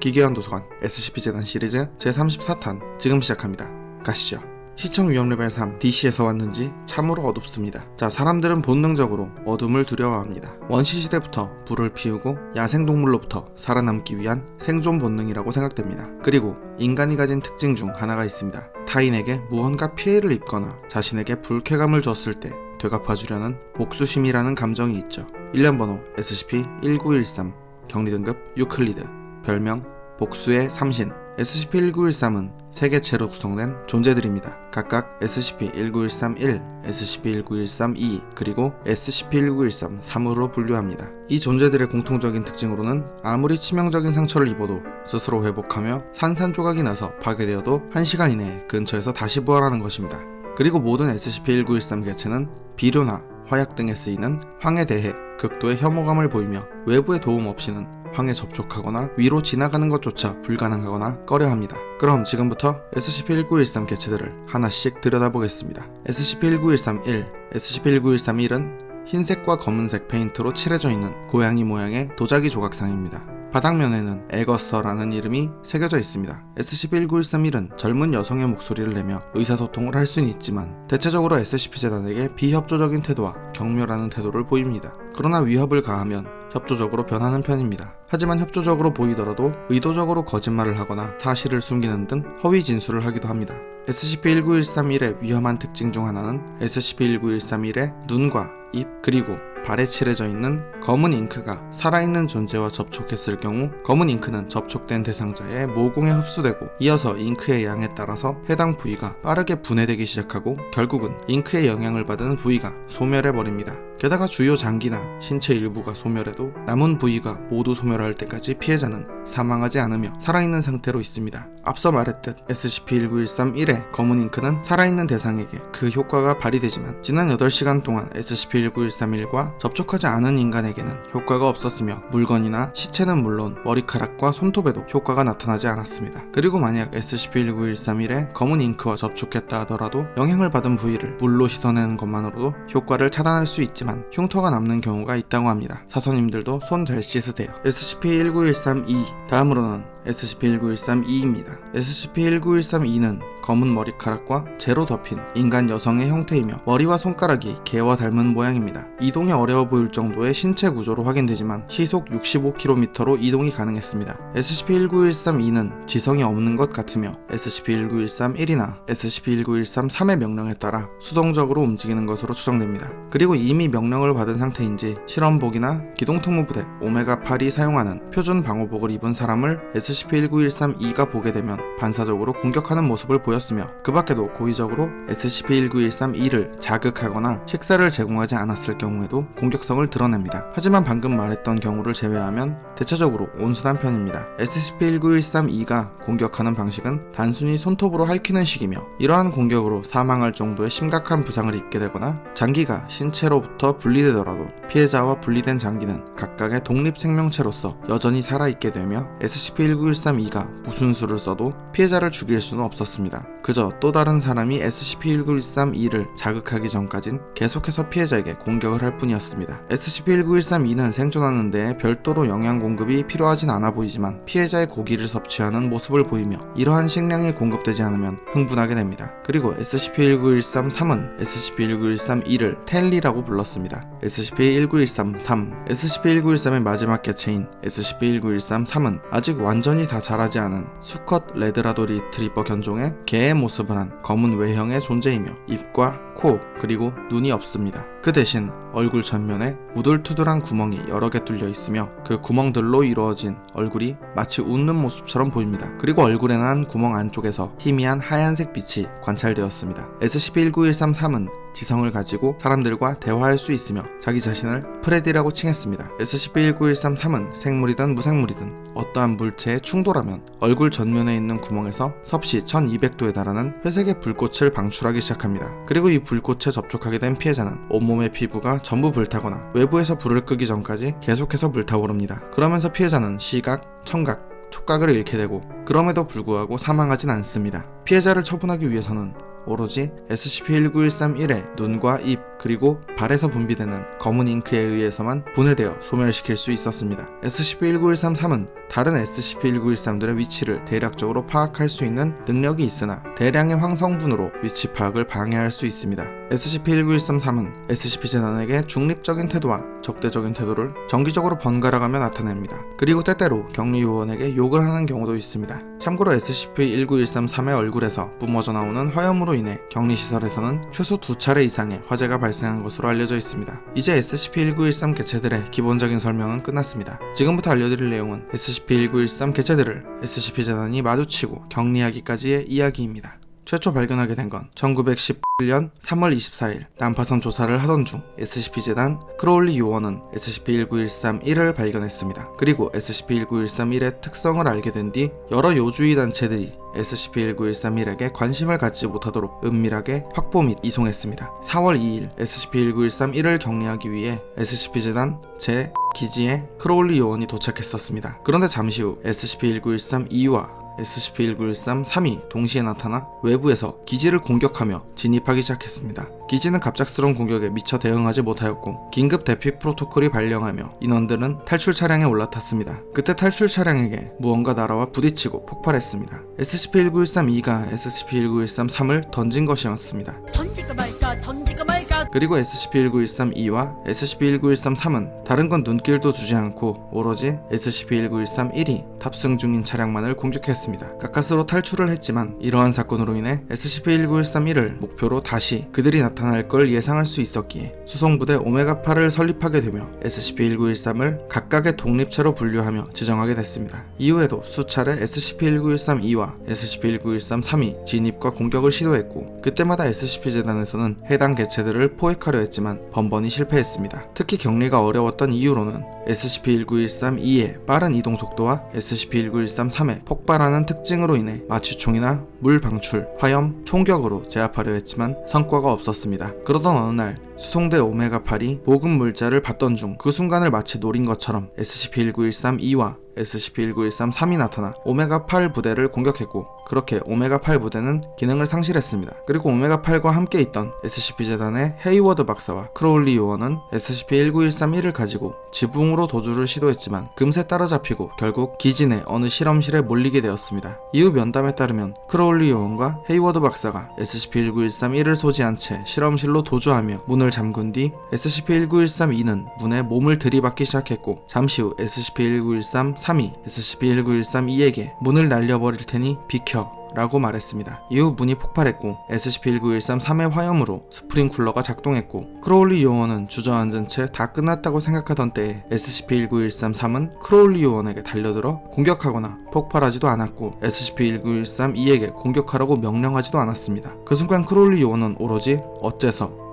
기괴한 도서관 SCP-재단 시리즈 제34탄 지금 시작합니다. 가시죠. 시청 위험 레벨 3 DC에서 왔는지 참으로 어둡습니다. 자, 사람들은 본능적으로 어둠을 두려워합니다. 원시 시대부터 불을 피우고 야생동물로부터 살아남기 위한 생존 본능이라고 생각됩니다. 그리고 인간이 가진 특징 중 하나가 있습니다. 타인에게 무언가 피해를 입거나 자신에게 불쾌감을 줬을 때 되갚아주려는 복수심이라는 감정이 있죠. 일련 번호 SCP-1913 격리등급 유클리드 별명 복수의 삼신. SCP-1913은 3개체로 구성된 존재들입니다. 각각 SCP-19131, SCP-19132, 그리고 SCP-19133으로 분류합니다. 이 존재들의 공통적인 특징으로는 아무리 치명적인 상처를 입어도 스스로 회복하며 산산조각이 나서 파괴되어도 1시간 이내에 근처에서 다시 부활하는 것입니다. 그리고 모든 SCP-1913 개체는 비료나 화약 등에 쓰이는 황에 대해 극도의 혐오감을 보이며 외부의 도움 없이는 황에 접촉하거나 위로 지나가는 것조차 불가능하거나 꺼려합니다. 그럼 지금부터 SCP-1913 개체들을 하나씩 들여다보겠습니다. SCP-1913-1, SCP-1913-1은 흰색과 검은색 페인트로 칠해져 있는 고양이 모양의 도자기 조각상입니다. 바닥면에는 에거서라는 이름이 새겨져 있습니다. SCP-1913-1은 젊은 여성의 목소리를 내며 의사소통을 할 수는 있지만 대체적으로 SCP-재단에게 비협조적인 태도와 경멸하는 태도를 보입니다. 그러나 위협을 가하면 협조적으로 변하는 편입니다. 하지만 협조적으로 보이더라도 의도적으로 거짓말을 하거나 사실을 숨기는 등 허위 진술을 하기도 합니다. SCP-19131의 위험한 특징 중 하나는 SCP-19131의 눈과 입 그리고 발에 칠해져 있는 검은 잉크가 살아있는 존재와 접촉했을 경우 검은 잉크는 접촉된 대상자의 모공에 흡수되고 이어서 잉크의 양에 따라서 해당 부위가 빠르게 분해되기 시작하고 결국은 잉크의 영향을 받은 부위가 소멸해버립니다. 게다가 주요 장기나 신체 일부가 소멸해도 남은 부위가 모두 소멸할 때까지 피해자는 사망하지 않으며 살아있는 상태로 있습니다. 앞서 말했듯 SCP-1913-1의 검은 잉크는 살아있는 대상에게 그 효과가 발휘되지만 지난 8시간 동안 SCP-1913-1과 접촉하지 않은 인간에게는 효과가 없었으며 물건이나 시체는 물론 머리카락과 손톱에도 효과가 나타나지 않았습니다. 그리고 만약 SCP-1913-1의 검은 잉크와 접촉했다 하더라도 영향을 받은 부위를 물로 씻어내는 것만으로도 효과를 차단할 수 있지만 흉터가 남는 경우가 있다고 합니다. 사서님들도 손 잘 씻으세요. SCP-1913-2 다음으로는 SCP-1913-2입니다. SCP-1913-2는 검은 머리카락과 재로 덮인 인간 여성의 형태이며 머리와 손가락이 개와 닮은 모양입니다. 이동이 어려워 보일 정도의 신체 구조로 확인되지만 시속 65km로 이동이 가능했습니다. SCP-1913-2는 지성이 없는 것 같으며 SCP-1913-1이나 SCP-1913-3의 명령에 따라 수동적으로 움직이는 것으로 추정됩니다. 그리고 이미 명령을 받은 상태인지 실험복이나 기동특무부대 오메가8이 사용하는 표준 방호복을 입은 사람을 SCP-1913-2가 보게 되면 반사적으로 공격하는 모습을 보였으며 그 밖에도 고의적으로 SCP-1913-2를 자극하거나 식사를 제공하지 않았을 경우에도 공격성을 드러냅니다. 하지만 방금 말했던 경우를 제외하면 대체적으로 온순한 편입니다. SCP-1913-2가 공격하는 방식은 단순히 손톱으로 핥히는 식이며 이러한 공격으로 사망할 정도의 심각한 부상을 입게 되거나 장기가 신체로부터 분리되더라도 피해자와 분리된 장기는 각각의 독립 생명체로서 여전히 살아있게 되며 SCP-1913-2가 무슨 수를 써도 피해자를 죽일 수는 없었습니다. 그저 또 다른 사람이 SCP-1913-2를 자극하기 전까진 계속해서 피해자에게 공격을 할 뿐이었습니다. SCP-1913-2는 생존하는 데 별도로 영양 공급이 필요하진 않아 보이지만 피해자의 고기를 섭취하는 모습을 보이며 이러한 식량이 공급되지 않으면 흥분하게 됩니다. 그리고 SCP-1913-3은 SCP-1913-2를 텔리라고 불렀습니다. SCP-1913-3 SCP-1913의 마지막 개체인 SCP-1913-3은 아직 완전히 다 자라지 않은 수컷 레드라도 리트리버 견종의 개의 모습을 한 검은 외형의 존재이며 입과 코 그리고 눈이 없습니다. 그 대신 얼굴 전면에 우둘투둘한 구멍이 여러 개 뚫려 있으며 그 구멍들로 이루어진 얼굴이 마치 웃는 모습처럼 보입니다. 그리고 얼굴에 난 구멍 안쪽에서 희미한 하얀색 빛이 관찰되었습니다. SCP-1913-3은 지성을 가지고 사람들과 대화할 수 있으며 자기 자신을 프레디라고 칭했습니다. SCP-1913-3은 생물이든 무생물이든 어떠한 물체에 충돌하면 얼굴 전면에 있는 구멍에서 섭씨 1200도에 달하는 회색의 불꽃을 방출하기 시작합니다. 그리고 이 불꽃에 접촉하게 된 피해자는 온몸의 피부가 전부 불타거나 외부에서 불을 끄기 전까지 계속해서 불타오릅니다. 그러면서 피해자는 시각, 청각, 촉각을 잃게 되고 그럼에도 불구하고 사망하진 않습니다. 피해자를 처분하기 위해서는 오로지 SCP-1913-1의 눈과 입 그리고 발에서 분비되는 검은 잉크에 의해서만 분해되어 소멸시킬 수 있었습니다. SCP-1913-3은 다른 SCP-1913들의 위치를 대략적으로 파악할 수 있는 능력이 있으나 대량의 황성분으로 위치 파악을 방해할 수 있습니다. SCP-1913-3은 SCP-재단에게 중립적인 태도와 적대적인 태도를 정기적으로 번갈아가며 나타냅니다. 그리고 때때로 격리요원에게 욕을 하는 경우도 있습니다. 참고로 SCP-1913-3의 얼굴에서 뿜어져 나오는 화염으로 인해 격리시설에서는 최소 2차례 이상의 화재가 발생한 것으로 알려져 있습니다. 이제 SCP-1913 개체들의 기본적인 설명은 끝났습니다. 지금부터 알려드릴 내용은 SCP-1913 개체들을 SCP-재단이 마주치고 격리하기까지의 이야기입니다. 최초 발견하게 된 건 1917년 3월 24일 난파선 조사를 하던 중 SCP-재단 크로울리 요원은 SCP-1913-1을 발견했습니다. 그리고 SCP-1913-1의 특성을 알게 된 뒤 여러 요주의 단체들이 SCP-1913-1에게 관심을 갖지 못하도록 은밀하게 확보 및 이송했습니다. 4월 2일 SCP-1913-1을 격리하기 위해 SCP-재단 제 기지에 크로울리 요원이 도착했었습니다. 그런데 잠시 후 SCP-1913-2와 SCP-1913-3이 동시에 나타나 외부에서 기지를 공격하며 진입하기 시작했습니다. 기지는 갑작스러운 공격에 미처 대응하지 못하였고 긴급 대피 프로토콜이 발령하며 인원들은 탈출 차량에 올라탔습니다. 그때 탈출 차량에게 무언가 날아와 부딪히고 폭발했습니다. SCP-1913-2가 SCP-1913-3을 던진 것이었습니다. 던지고 말까 던지고 말까. 그리고 SCP-1913-2와 SCP-1913-3은 다른 건 눈길도 주지 않고 오로지 SCP-1913-1이 탑승 중인 차량만을 공격했습니다. 가까스로 탈출을 했지만 이러한 사건으로 인해 SCP-1913-1을 목표로 다시 그들이 나타날 걸 예상할 수 있었기에 수송부대 오메가8을 설립하게 되며 SCP-1913을 각각의 독립체로 분류하며 지정하게 됐습니다. 이후에도 수차례 SCP-1913-2와 SCP-1913-3이 진입과 공격을 시도했고 그때마다 SCP-재단에서는 해당 개체들을 포획하려 했지만 번번이 실패했습니다. 특히 격리가 어려웠던 이유로는 SCP-1913-2의 빠른 이동 속도와 SCP-1913-3의 폭발하는 특징으로 인해 마취총이나 물 방출, 화염, 총격으로 제압하려 했지만 성과가 없었습니다. 그러던 어느 날 수송대 오메가8이 보급 물자를 받던 중 그 순간을 마치 노린 것처럼 SCP-1913-2와 SCP-1913-3이 나타나 오메가8 부대를 공격했고, 그렇게 오메가8 부대는 기능을 상실했습니다. 그리고 오메가8과 함께 있던 SCP-재단의 헤이워드 박사와 크로울리 요원은 SCP-1913-1을 가지고 지붕으로 도주를 시도했지만 금세 따라잡히고 결국 기지 내 어느 실험실에 몰리게 되었습니다. 이후 면담에 따르면 크로울리 요원과 헤이워드 박사가 SCP-1913-1을 소지한 채 실험실로 도주하며 문을 잠근 뒤 SCP-1913-2는 문에 몸을 들이받기 시작했고, 잠시 후 SCP-1913-3이 SCP-1913-2에게 문을 날려버릴 테니 비켜 라고 말했습니다. 이후 문이 폭발했고 SCP-1913-3의 화염으로 스프링쿨러가 작동했고, 크로울리 요원은 주저앉은 채 다 끝났다고 생각하던 때에 SCP-1913-3은 크로울리 요원에게 달려들어 공격하거나 폭발하지도 않았고 SCP-1913-2에게 공격하라고 명령하지도 않았습니다. 그 순간 크로울리 요원은 오로지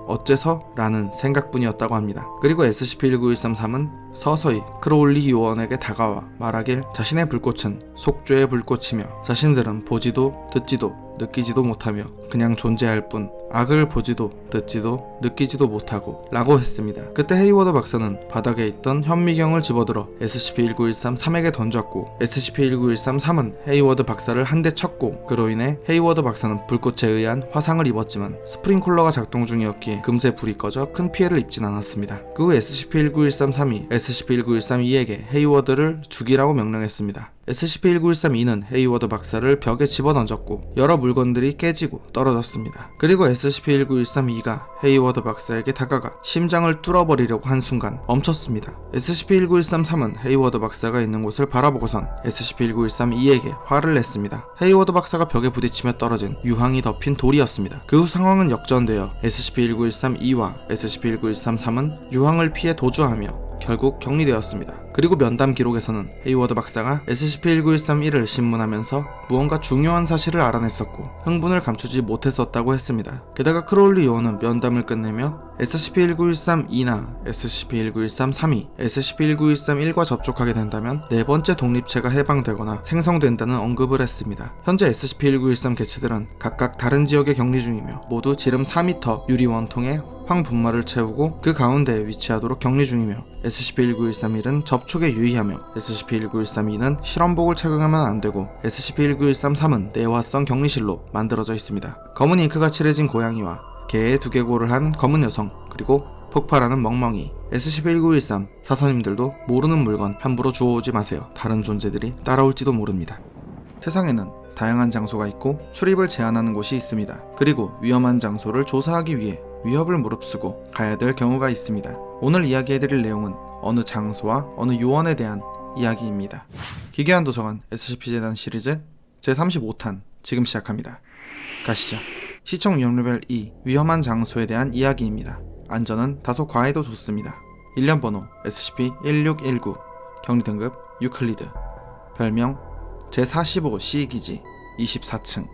어째서라는 생각뿐이었다고 합니다. 그리고 SCP-1913-3은 서서히 크로울리 요원에게 다가와 말하길 자신의 불꽃은 속죄의 불꽃이며 자신들은 보지도 듣지도 느끼지도 못하며 그냥 존재할 뿐, 악을 보지도 듣지도 느끼지도 못하고 라고 했습니다. 그때 헤이워드 박사는 바닥에 있던 현미경을 집어들어 SCP-1913-3에게 던졌고 SCP-1913-3은 헤이워드 박사를 한 대 쳤고, 그로 인해 헤이워드 박사는 불꽃에 의한 화상을 입었지만 스프링쿨러가 작동 중이었기에 금세 불이 꺼져 큰 피해를 입진 않았습니다. 그 후 SCP-1913-3이 SCP-1913-2에게 헤이워드를 죽이라고 명령했습니다. SCP-1913-2는 헤이워드 박사를 벽에 집어던졌고 여러 물건들이 깨지고 떨어졌습니다. 그리고 SCP-1913-2가 헤이워드 박사에게 다가가 심장을 뚫어버리려고 한 순간 멈췄습니다. SCP-1913-3은 헤이워드 박사가 있는 곳을 바라보고선 SCP-1913-2에게 화를 냈습니다. 헤이워드 박사가 벽에 부딪히며 떨어진 유황이 덮인 돌이었습니다. 그 후 상황은 역전되어 SCP-1913-2와 SCP-1913-3은 유황을 피해 도주하며 결국 격리되었습니다. 그리고 면담 기록에서는 헤이워드 박사가 SCP-1913-1을 신문하면서 무언가 중요한 사실을 알아냈었고 흥분을 감추지 못했었다고 했습니다. 게다가 크로울리 요원은 면담을 끝내며 SCP-1913-2나 SCP-1913-3이 SCP-1913-1과 접촉하게 된다면 네 번째 독립체가 해방되거나 생성된다는 언급을 했습니다. 현재 SCP-1913 개체들은 각각 다른 지역에 격리 중이며 모두 지름 4m 유리 원통에 황분말을 채우고 그 가운데에 위치하도록 격리 중이며 SCP-1913-1은 접촉에 유의하며 SCP-1913-2는 실험복을 착용하면 안되고 SCP-1913-3은 내화성 격리실로 만들어져 있습니다. 검은 잉크가 칠해진 고양이와 개의 두개골을 한 검은 여성, 그리고 폭발하는 멍멍이. SCP-1913 사서님들도 모르는 물건 함부로 주워오지 마세요. 다른 존재들이 따라올지도 모릅니다. 세상에는 다양한 장소가 있고 출입을 제한하는 곳이 있습니다. 그리고 위험한 장소를 조사하기 위해 위협을 무릅쓰고 가야 될 경우가 있습니다. 오늘 이야기해드릴 내용은 어느 장소와 어느 요원에 대한 이야기입니다. 기괴한 도서관 SCP-재단 시리즈 제35탄 지금 시작합니다. 가시죠. 시청 위험레벨 2 위험한 장소에 대한 이야기입니다. 안전은 다소 과해도 좋습니다. 일련번호 SCP-1619 격리등급 유클리드 별명 제45C 기지 24층.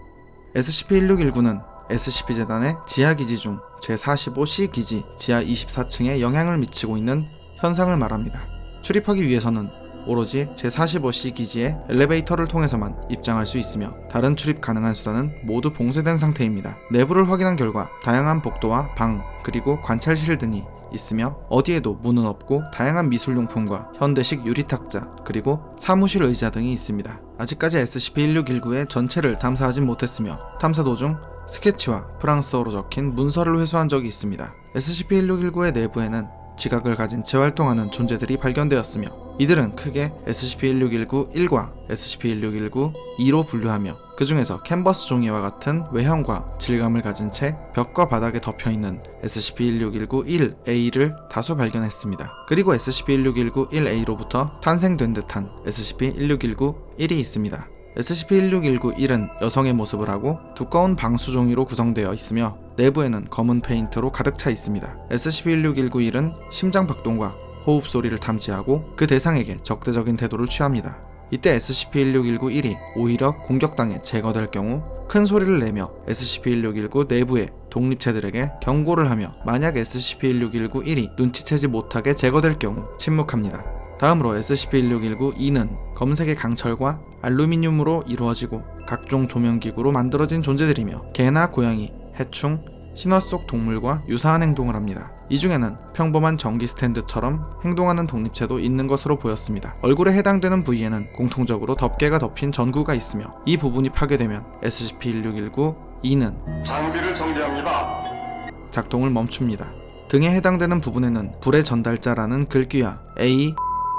SCP-1619는 SCP-재단의 지하기지 중 제45C 기지 지하 24층에 영향을 미치고 있는 현상을 말합니다. 출입하기 위해서는 오로지 제45C 기지의 엘리베이터를 통해서만 입장할 수 있으며 다른 출입 가능한 수단은 모두 봉쇄된 상태입니다. 내부를 확인한 결과 다양한 복도와 방, 그리고 관찰실 등이 있으며 어디에도 문은 없고 다양한 미술용품과 현대식 유리탁자, 그리고 사무실 의자 등이 있습니다. 아직까지 SCP-1619의 전체를 탐사하진 못했으며 탐사 도중 스케치와 프랑스어로 적힌 문서를 회수한 적이 있습니다. SCP-1619의 내부에는 지각을 가진 채 활동하는 존재들이 발견되었으며 이들은 크게 SCP-1619-1과 SCP-1619-2로 분류하며 그 중에서 캔버스 종이와 같은 외형과 질감을 가진 채 벽과 바닥에 덮여있는 SCP-1619-1A를 다수 발견했습니다. 그리고 SCP-1619-1A로부터 탄생된 듯한 SCP-1619-1이 있습니다. SCP-1619-1은 여성의 모습을 하고 두꺼운 방수 종이로 구성되어 있으며 내부에는 검은 페인트로 가득 차 있습니다. SCP-1619-1은 심장 박동과 호흡 소리를 탐지하고 그 대상에게 적대적인 태도를 취합니다. 이때 SCP-1619-1이 오히려 공격당해 제거될 경우 큰 소리를 내며 SCP-1619 내부의 독립체들에게 경고를 하며 만약 SCP-1619-1이 눈치채지 못하게 제거될 경우 침묵합니다. 다음으로 SCP-1619-2는 검색의 강철과 알루미늄으로 이루어지고 각종 조명기구로 만들어진 존재들이며 개나 고양이, 해충, 신화 속 동물과 유사한 행동을 합니다. 이 중에는 평범한 전기 스탠드처럼 행동하는 독립체도 있는 것으로 보였습니다. 얼굴에 해당되는 부위에는 공통적으로 덮개가 덮인 전구가 있으며 이 부분이 파괴되면 SCP-1619-2는 장비를 정지합니다. 작동을 멈춥니다. 등에 해당되는 부분에는 불의 전달자라는 글귀와 A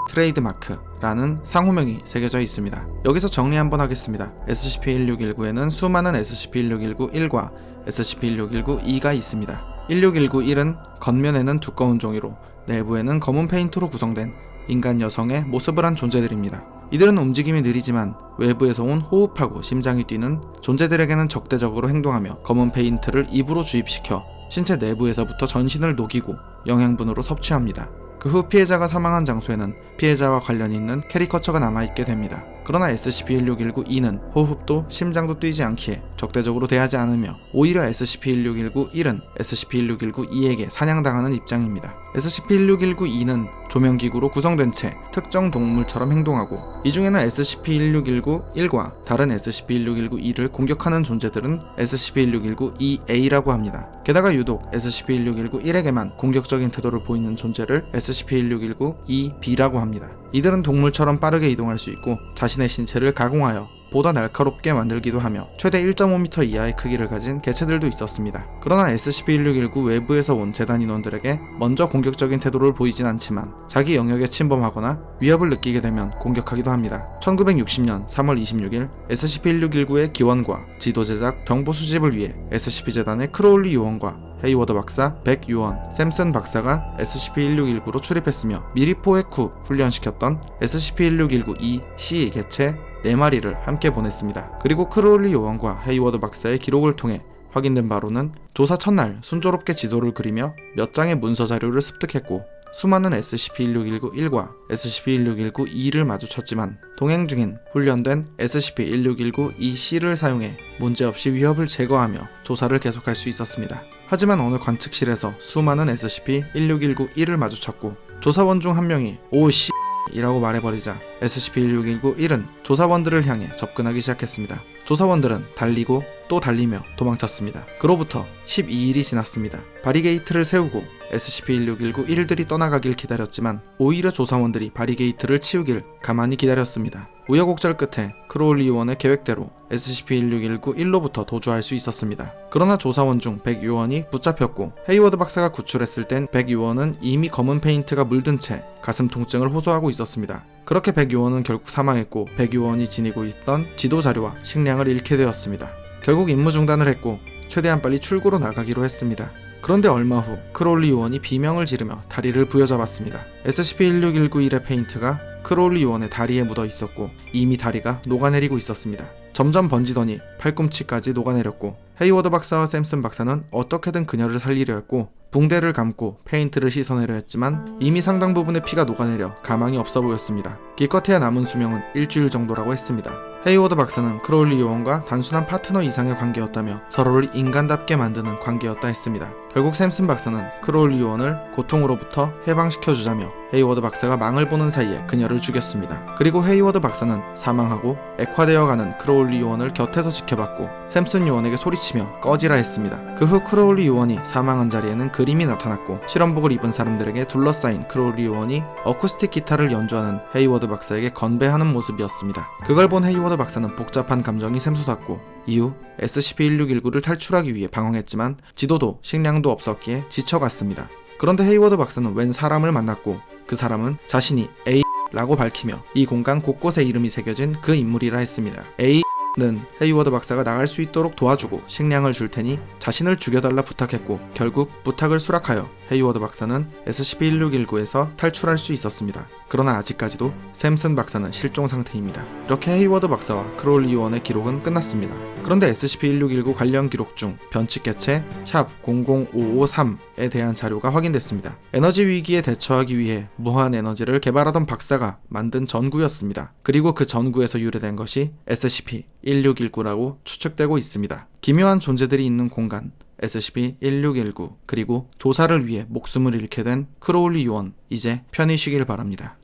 트레이드마크라는 상호명이 새겨져 있습니다. 여기서 정리 한번 하겠습니다. SCP-1619에는 수많은 SCP-1619-1과 SCP-1619-2가 있습니다. 1619-1은 겉면에는 두꺼운 종이로 내부에는 검은 페인트로 구성된 인간 여성의 모습을 한 존재들입니다. 이들은 움직임이 느리지만 외부에서 온 호흡하고 심장이 뛰는 존재들에게는 적대적으로 행동하며 검은 페인트를 입으로 주입시켜 신체 내부에서부터 전신을 녹이고 영양분으로 섭취합니다. 그 후 피해자가 사망한 장소에는 피해자와 관련이 있는 캐리커처가 남아있게 됩니다. 그러나 SCP-1619-2는 호흡도 심장도 뛰지 않기에 적대적으로 대하지 않으며 오히려 SCP-1619-1은 SCP-1619-2에게 사냥당하는 입장입니다. SCP-1619-2는 조명기구로 구성된 채 특정 동물처럼 행동하고 이 중에는 SCP-1619-1과 다른 SCP-1619-2를 공격하는 존재들은 SCP-1619-2A라고 합니다. 게다가 유독 SCP-1619-1에게만 공격적인 태도를 보이는 존재를 SCP-1619-2B라고 합니다. 이들은 동물처럼 빠르게 이동할 수 있고 자신의 신체를 가공하여 보다 날카롭게 만들기도 하며 최대 1.5m 이하의 크기를 가진 개체들도 있었습니다. 그러나 SCP-1619 외부에서 온 재단 인원들에게 먼저 공격적인 태도를 보이진 않지만 자기 영역에 침범하거나 위협을 느끼게 되면 공격하기도 합니다. 1960년 3월 26일 SCP-1619의 기원과 지도 제작, 정보 수집을 위해 SCP-재단의 크로울리 요원과 헤이워드 박사, 백 요원, 샘슨 박사가 SCP-1619로 출입했으며 미리 포획 후 훈련시켰던 SCP-1619-2C 개체 4마리를 함께 보냈습니다. 그리고 크로울리 요원과 헤이워드 박사의 기록을 통해 확인된 바로는 조사 첫날 순조롭게 지도를 그리며 몇 장의 문서 자료를 습득했고 수많은 SCP-1619-1과 SCP-1619-2를 마주쳤지만 동행 중인 훈련된 SCP-1619-2C를 사용해 문제없이 위협을 제거하며 조사를 계속할 수 있었습니다. 하지만 어느 관측실에서 수많은 SCP-1619-1을 마주쳤고 조사원 중 한 명이 오씨 이라고 말해버리자 SCP-1619-1은 조사원들을 향해 접근하기 시작했습니다. 조사원들은 달리고 또 달리며 도망쳤습니다. 그로부터 12일이 지났습니다. 바리게이트를 세우고 SCP-1619-1들이 떠나가길 기다렸지만 오히려 조사원들이 바리게이트를 치우길 가만히 기다렸습니다. 우여곡절 끝에 크로울리 요원의 계획대로 SCP-1619-1로부터 도주할 수 있었습니다. 그러나 조사원 중 백 요원이 붙잡혔고 헤이워드 박사가 구출했을 땐 백 요원은 이미 검은 페인트가 물든 채 가슴 통증을 호소하고 있었습니다. 그렇게 백 요원은 결국 사망했고 백 요원이 지니고 있던 지도 자료와 식량을 잃게 되었습니다. 결국 임무 중단을 했고 최대한 빨리 출구로 나가기로 했습니다. 그런데 얼마 후 크로울리 요원이 비명을 지르며 다리를 부여잡았습니다. SCP-1619-1의 페인트가 크로울리 요원의 다리에 묻어 있었고 이미 다리가 녹아내리고 있었습니다. 점점 번지더니 팔꿈치까지 녹아내렸고 헤이워드 박사와 샘슨 박사는 어떻게든 그녀를 살리려 했고 붕대를 감고 페인트를 씻어내려 했지만 이미 상당 부분의 피가 녹아내려 가망이 없어 보였습니다. 기껏해야 남은 수명은 일주일 정도라고 했습니다. 헤이워드 박사는 크로울리 요원과 단순한 파트너 이상의 관계였다며 서로를 인간답게 만드는 관계였다 했습니다. 결국 샘슨 박사는 크로울리 요원을 고통으로부터 해방시켜주자며 헤이워드 박사가 망을 보는 사이에 그녀를 죽였습니다. 그리고 헤이워드 박사는 사망하고 액화되어가는 크로울리 요원을 곁에서 지켜봤고 샘슨 요원에게 소리치며 꺼지라 했습니다. 그 후 크로울리 요원이 사망한 자리에는 그림이 나타났고 실험복을 입은 사람들에게 둘러싸인 크로울리 요원이 어쿠스틱 기타를 연주하는 헤이워드 박사에게 건배하는 모습이었습니다. 그걸 본 헤이워드 박사는 복잡한 감정이 샘솟았고 이후 SCP-1619를 탈출하기 위해 방황했지만 지도도 식량도 없었기에 지쳐갔습니다. 그런데 헤이워드 박사는 웬 사람을 만났고 그 사람은 자신이 A라고 밝히며 이 공간 곳곳에 이름이 새겨진 그 인물이라 했습니다. A는 헤이워드 박사가 나갈 수 있도록 도와주고 식량을 줄 테니 자신을 죽여달라 부탁했고 결국 부탁을 수락하여 헤이워드 박사는 SCP-1619에서 탈출할 수 있었습니다. 그러나 아직까지도 샘슨 박사는 실종 상태입니다. 이렇게 헤이워드 박사와 크롤리 요원의 기록은 끝났습니다. 그런데 SCP-1619 관련 기록 중 변칙 개체 샵00553에 대한 자료가 확인됐습니다. 에너지 위기에 대처하기 위해 무한 에너지를 개발하던 박사가 만든 전구였습니다. 그리고 그 전구에서 유래된 것이 SCP-1619라고 추측되고 있습니다. 기묘한 존재들이 있는 공간 SCP-1619 그리고 조사를 위해 목숨을 잃게 된 크로울리 요원, 이제 편히 쉬길 바랍니다.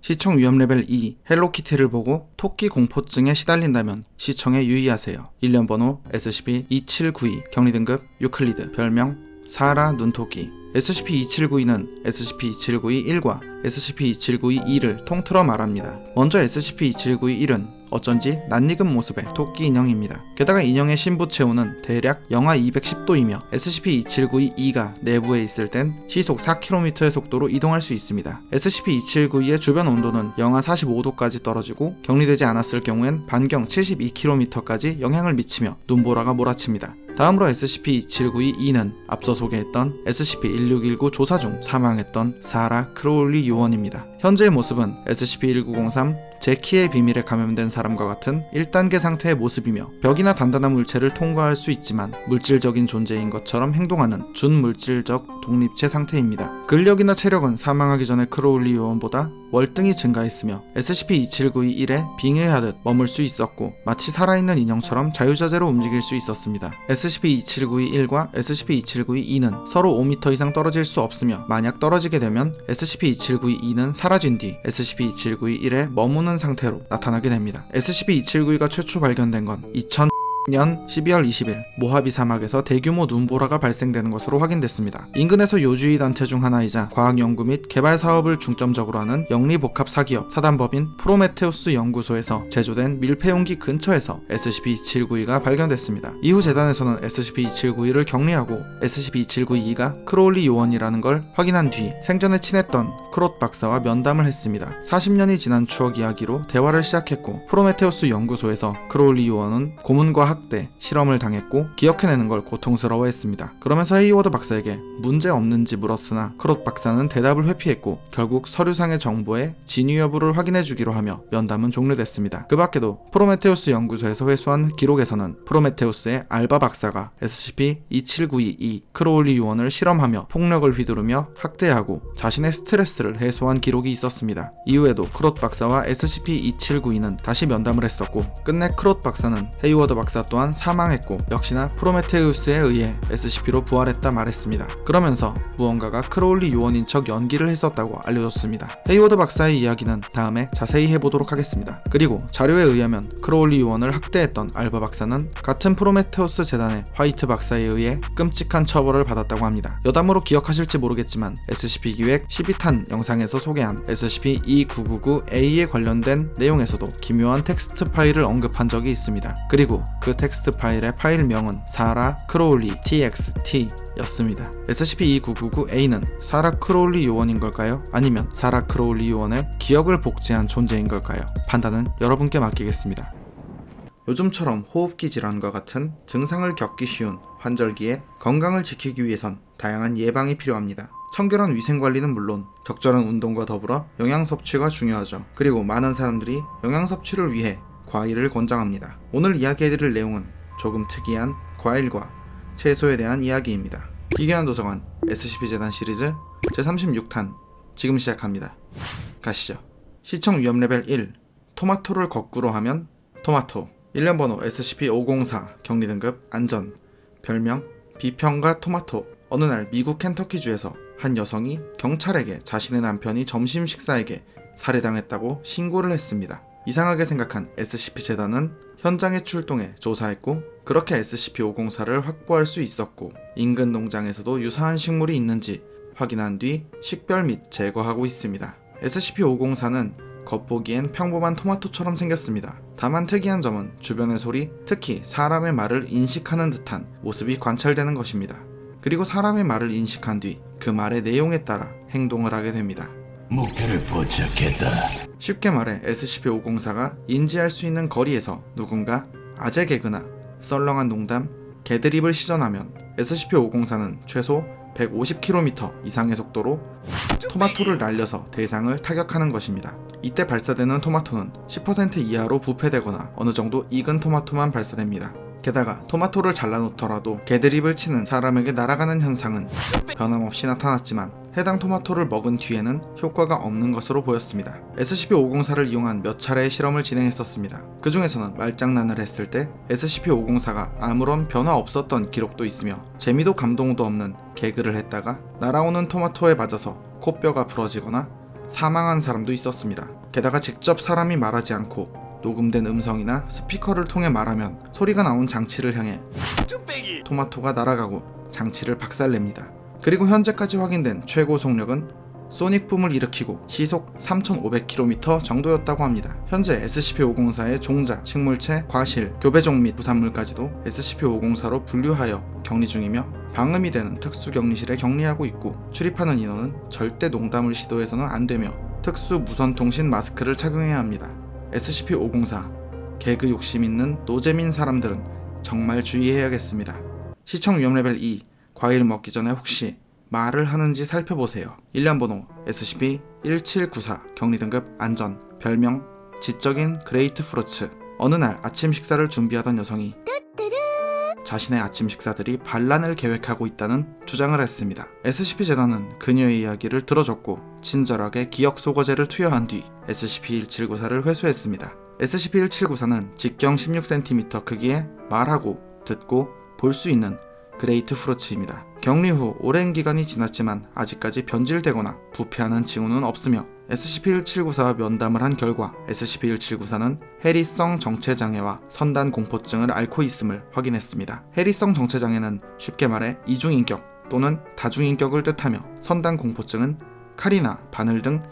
시청 위험 레벨 2 헬로키티를 보고 토끼 공포증에 시달린다면 시청에 유의하세요. 일련 번호 SCP-2792 격리 등급 유클리드 별명 사라 눈토끼 SCP-2792는 SCP-2792-1과 SCP-2792-2를 통틀어 말합니다. 먼저 SCP-2792-1은 어쩐지 낯익은 모습의 토끼 인형입니다. 게다가 인형의 신부 체온은 대략 영하 210도이며 SCP-2792-2가 내부에 있을 땐 시속 4km의 속도로 이동할 수 있습니다. SCP-2792의 주변 온도는 영하 45도까지 떨어지고 격리되지 않았을 경우엔 반경 72km까지 영향을 미치며 눈보라가 몰아칩니다. 다음으로 SCP-2792-2는 앞서 소개했던 SCP-1619 조사 중 사망했던 사라 크로울리 요원입니다. 현재의 모습은 SCP-1903 제키의 비밀에 감염된 사람과 같은 1단계 상태의 모습이며 벽이나 단단한 물체를 통과할 수 있지만 물질적인 존재인 것처럼 행동하는 준물질적 독립체 상태입니다. 근력이나 체력은 사망하기 전에 크로울리 요원보다 월등히 증가했으며 SCP-2792-1에 빙의하듯 머물 수 있었고 마치 살아있는 인형처럼 자유자재로 움직일 수 있었습니다. SCP-2792-1과 SCP-2792-2는 서로 5m 이상 떨어질 수 없으며 만약 떨어지게 되면 SCP-2792-2는 사라진 뒤 SCP-2792-1에 머무는 상태로 나타나게 됩니다. SCP-2792가 최초 발견된 건 2000년 12월 20일 모하비 사막에서 대규모 눈보라가 발생되는 것으로 확인됐습니다. 인근에서 요주의 단체 중 하나이자 과학연구 및 개발 사업을 중점적으로 하는 영리복합 사기업 사단법인 프로메테우스 연구소에서 제조된 밀폐용기 근처에서 SCP-2792가 발견됐습니다. 이후 재단에서는 SCP-2792를 격리하고 SCP-2792가 크로울리 요원이라는 걸 확인한 뒤 생전에 친했던 크롯 박사와 면담을 했습니다. 40년이 지난 추억 이야기로 대화를 시작했고 프로메테우스 연구소에서 크로울리 요원은 고문과 학대, 실험을 당했고 기억해내는 걸 고통스러워했습니다. 그러면서 헤이워드 박사에게 문제 없는지 물었으나 크롯 박사는 대답을 회피했고 결국 서류상의 정보의 진위 여부를 확인해주기로 하며 면담은 종료됐습니다. 그 밖에도 프로메테우스 연구소에서 회수한 기록에서는 프로메테우스의 알바 박사가 SCP-27922 크로울리 요원을 실험하며 폭력을 휘두르며 학대하고 자신의 스트레스를 해소한 기록이 있었습니다. 이후에도 크롯 박사와 SCP-2792는 다시 면담을 했었고 끝내 크롯 박사는 헤이워드 박사 또한 사망했고 역시나 프로메테우스에 의해 SCP로 부활했다 말했습니다. 그러면서 무언가가 크로울리 요원인 척 연기를 했었다고 알려줬습니다. 헤이워드 박사의 이야기는 다음에 자세히 해보도록 하겠습니다. 그리고 자료에 의하면 크로울리 요원을 학대했던 알바 박사는 같은 프로메테우스 재단의 화이트 박사에 의해 끔찍한 처벌을 받았다고 합니다. 여담으로 기억하실지 모르겠지만 SCP 기획 12탄 영상에서 소개한 SCP-2999A에 관련된 내용에서도 기묘한 텍스트 파일을 언급한 적이 있습니다. 그리고 그 텍스트 파일의 파일명은 사라 크로울리 txt 였습니다. SCP-2999A는 사라 크로울리 요원인 걸까요? 아니면 사라 크로울리 요원의 기억을 복제한 존재인 걸까요? 판단은 여러분께 맡기겠습니다. 요즘처럼 호흡기 질환과 같은 증상을 겪기 쉬운 환절기에 건강을 지키기 위해선 다양한 예방이 필요합니다. 청결한 위생관리는 물론 적절한 운동과 더불어 영양 섭취가 중요하죠. 그리고 많은 사람들이 영양 섭취를 위해 과일을 권장합니다. 오늘 이야기해드릴 내용은 조금 특이한 과일과 채소에 대한 이야기입니다. 기괴한 도서관 SCP-재단 시리즈 제36탄 지금 시작합니다. 가시죠. 시청 위험 레벨 1 토마토를 거꾸로 하면 토마토 일련 번호 SCP-504 격리 등급 안전 별명 비평가 토마토 어느 날 미국 켄터키주에서 한 여성이 경찰에게 자신의 남편이 점심 식사에게 살해당했다고 신고를 했습니다. 이상하게 생각한 SCP-재단은 현장에 출동해 조사했고 그렇게 SCP-504를 확보할 수 있었고 인근 농장에서도 유사한 식물이 있는지 확인한 뒤 식별 및 제거하고 있습니다. SCP-504는 겉보기엔 평범한 토마토처럼 생겼습니다. 다만 특이한 점은 주변의 소리, 특히 사람의 말을 인식하는 듯한 모습이 관찰되는 것입니다. 그리고 사람의 말을 인식한 뒤 그 말의 내용에 따라 행동을 하게 됩니다. 목표를 포착했다. 쉽게 말해 SCP-504가 인지할 수 있는 거리에서 누군가 아재 개그나 썰렁한 농담, 개드립을 시전하면 SCP-504는 최소 150km 이상의 속도로 토마토를 날려서 대상을 타격하는 것입니다. 이때 발사되는 토마토는 10% 이하로 부패되거나 어느 정도 익은 토마토만 발사됩니다. 게다가 토마토를 잘라놓더라도 개드립을 치는 사람에게 날아가는 현상은 변함없이 나타났지만 해당 토마토를 먹은 뒤에는 효과가 없는 것으로 보였습니다. SCP-504를 이용한 몇 차례의 실험을 진행했었습니다. 그 중에서는 말장난을 했을 때 SCP-504가 아무런 변화 없었던 기록도 있으며 재미도 감동도 없는 개그를 했다가 날아오는 토마토에 맞아서 코뼈가 부러지거나 사망한 사람도 있었습니다. 게다가 직접 사람이 말하지 않고 녹음된 음성이나 스피커를 통해 말하면 소리가 나온 장치를 향해 토마토가 날아가고 장치를 박살냅니다. 그리고 현재까지 확인된 최고 속력은 소닉붐을 일으키고 시속 3500km 정도였다고 합니다. 현재 SCP-504의 종자, 식물체, 과실, 교배종 및 부산물까지도 SCP-504로 분류하여 격리 중이며 방음이 되는 특수격리실에 격리하고 있고 출입하는 인원은 절대 농담을 시도해서는 안 되며 특수 무선통신 마스크를 착용해야 합니다. SCP-504 개그 욕심 있는 노잼인 사람들은 정말 주의해야겠습니다. 시청 위험 레벨 2 과일 먹기 전에 혹시 말을 하는지 살펴보세요. 일련 번호 SCP-1794 격리 등급 안전 별명 지적인 그레이트 프루츠. 어느 날 아침 식사를 준비하던 여성이 자신의 아침 식사들이 반란을 계획하고 있다는 주장을 했습니다. SCP-재단은 그녀의 이야기를 들어줬고 친절하게 기억 소거제를 투여한 뒤 SCP-1794를 회수했습니다. SCP-1794는 직경 16cm 크기의 말하고 듣고 볼 수 있는 그레이트 프루츠입니다. 격리 후 오랜 기간이 지났지만 아직까지 변질되거나 부패하는 징후는 없으며 SCP-1794와 면담을 한 결과 SCP-1794는 해리성 정체장애와 선단 공포증을 앓고 있음을 확인했습니다. 해리성 정체장애는 쉽게 말해 이중인격 또는 다중인격을 뜻하며 선단 공포증은 칼이나 바늘 등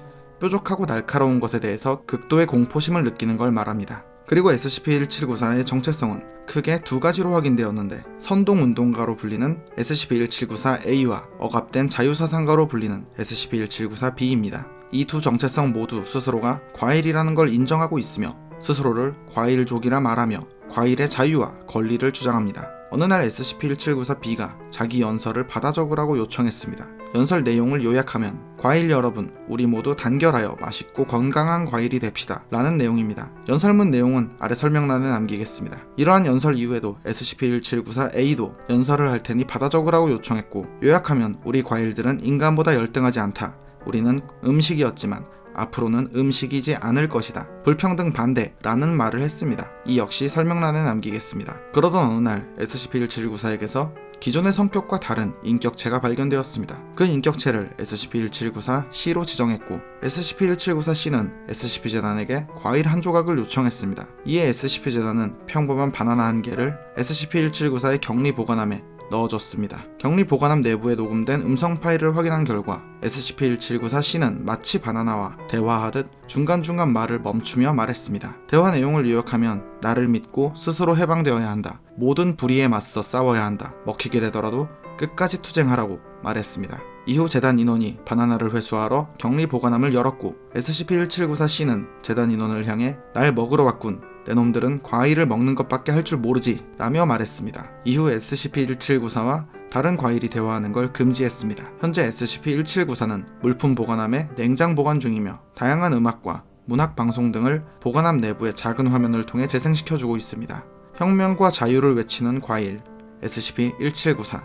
뾰족하고 날카로운 것에 대해서 극도의 공포심을 느끼는 걸 말합니다. 그리고 SCP-1794의 정체성은 크게 두 가지로 확인되었는데 선동운동가로 불리는 SCP-1794A와 억압된 자유사상가로 불리는 SCP-1794B입니다. 이 두 정체성 모두 스스로가 과일이라는 걸 인정하고 있으며 스스로를 과일족이라 말하며 과일의 자유와 권리를 주장합니다. 어느 날 SCP-1794B가 자기 연설을 받아 적으라고 요청했습니다. 연설 내용을 요약하면 과일 여러분, 우리 모두 단결하여 맛있고 건강한 과일이 됩시다 라는 내용입니다. 연설문 내용은 아래 설명란에 남기겠습니다. 이러한 연설 이후에도 SCP-1794A도 연설을 할 테니 받아 적으라고 요청했고 요약하면 우리 과일들은 인간보다 열등하지 않다. 우리는 음식이었지만 앞으로는 음식이지 않을 것이다. 불평등 반대라는 말을 했습니다. 이 역시 설명란에 남기겠습니다. 그러던 어느 날 SCP-1794에게서 기존의 성격과 다른 인격체가 발견되었습니다. 그 인격체를 SCP-1794C로 지정했고 SCP-1794C는 SCP-재단에게 과일 한 조각을 요청했습니다. 이에 SCP-재단은 평범한 바나나 한 개를 SCP-1794의 격리 보관함에 넣어줬습니다. 격리 보관함 내부에 녹음된 음성 파일을 확인한 결과 SCP-1794C는 마치 바나나와 대화하듯 중간중간 말을 멈추며 말했습니다. 대화 내용을 요약하면 나를 믿고 스스로 해방되어야 한다. 모든 불의에 맞서 싸워야 한다. 먹히게 되더라도 끝까지 투쟁하라고 말했습니다. 이후 재단 인원이 바나나를 회수하러 격리 보관함을 열었고 SCP-1794C는 재단 인원을 향해 날 먹으러 왔군. 내 놈들은 과일을 먹는 것밖에 할 줄 모르지 라며 말했습니다. 이후 SCP-1794와 다른 과일이 대화하는 걸 금지했습니다. 현재 SCP-1794는 물품 보관함에 냉장 보관 중이며 다양한 음악과 문학 방송 등을 보관함 내부의 작은 화면을 통해 재생시켜주고 있습니다. 혁명과 자유를 외치는 과일 SCP-1794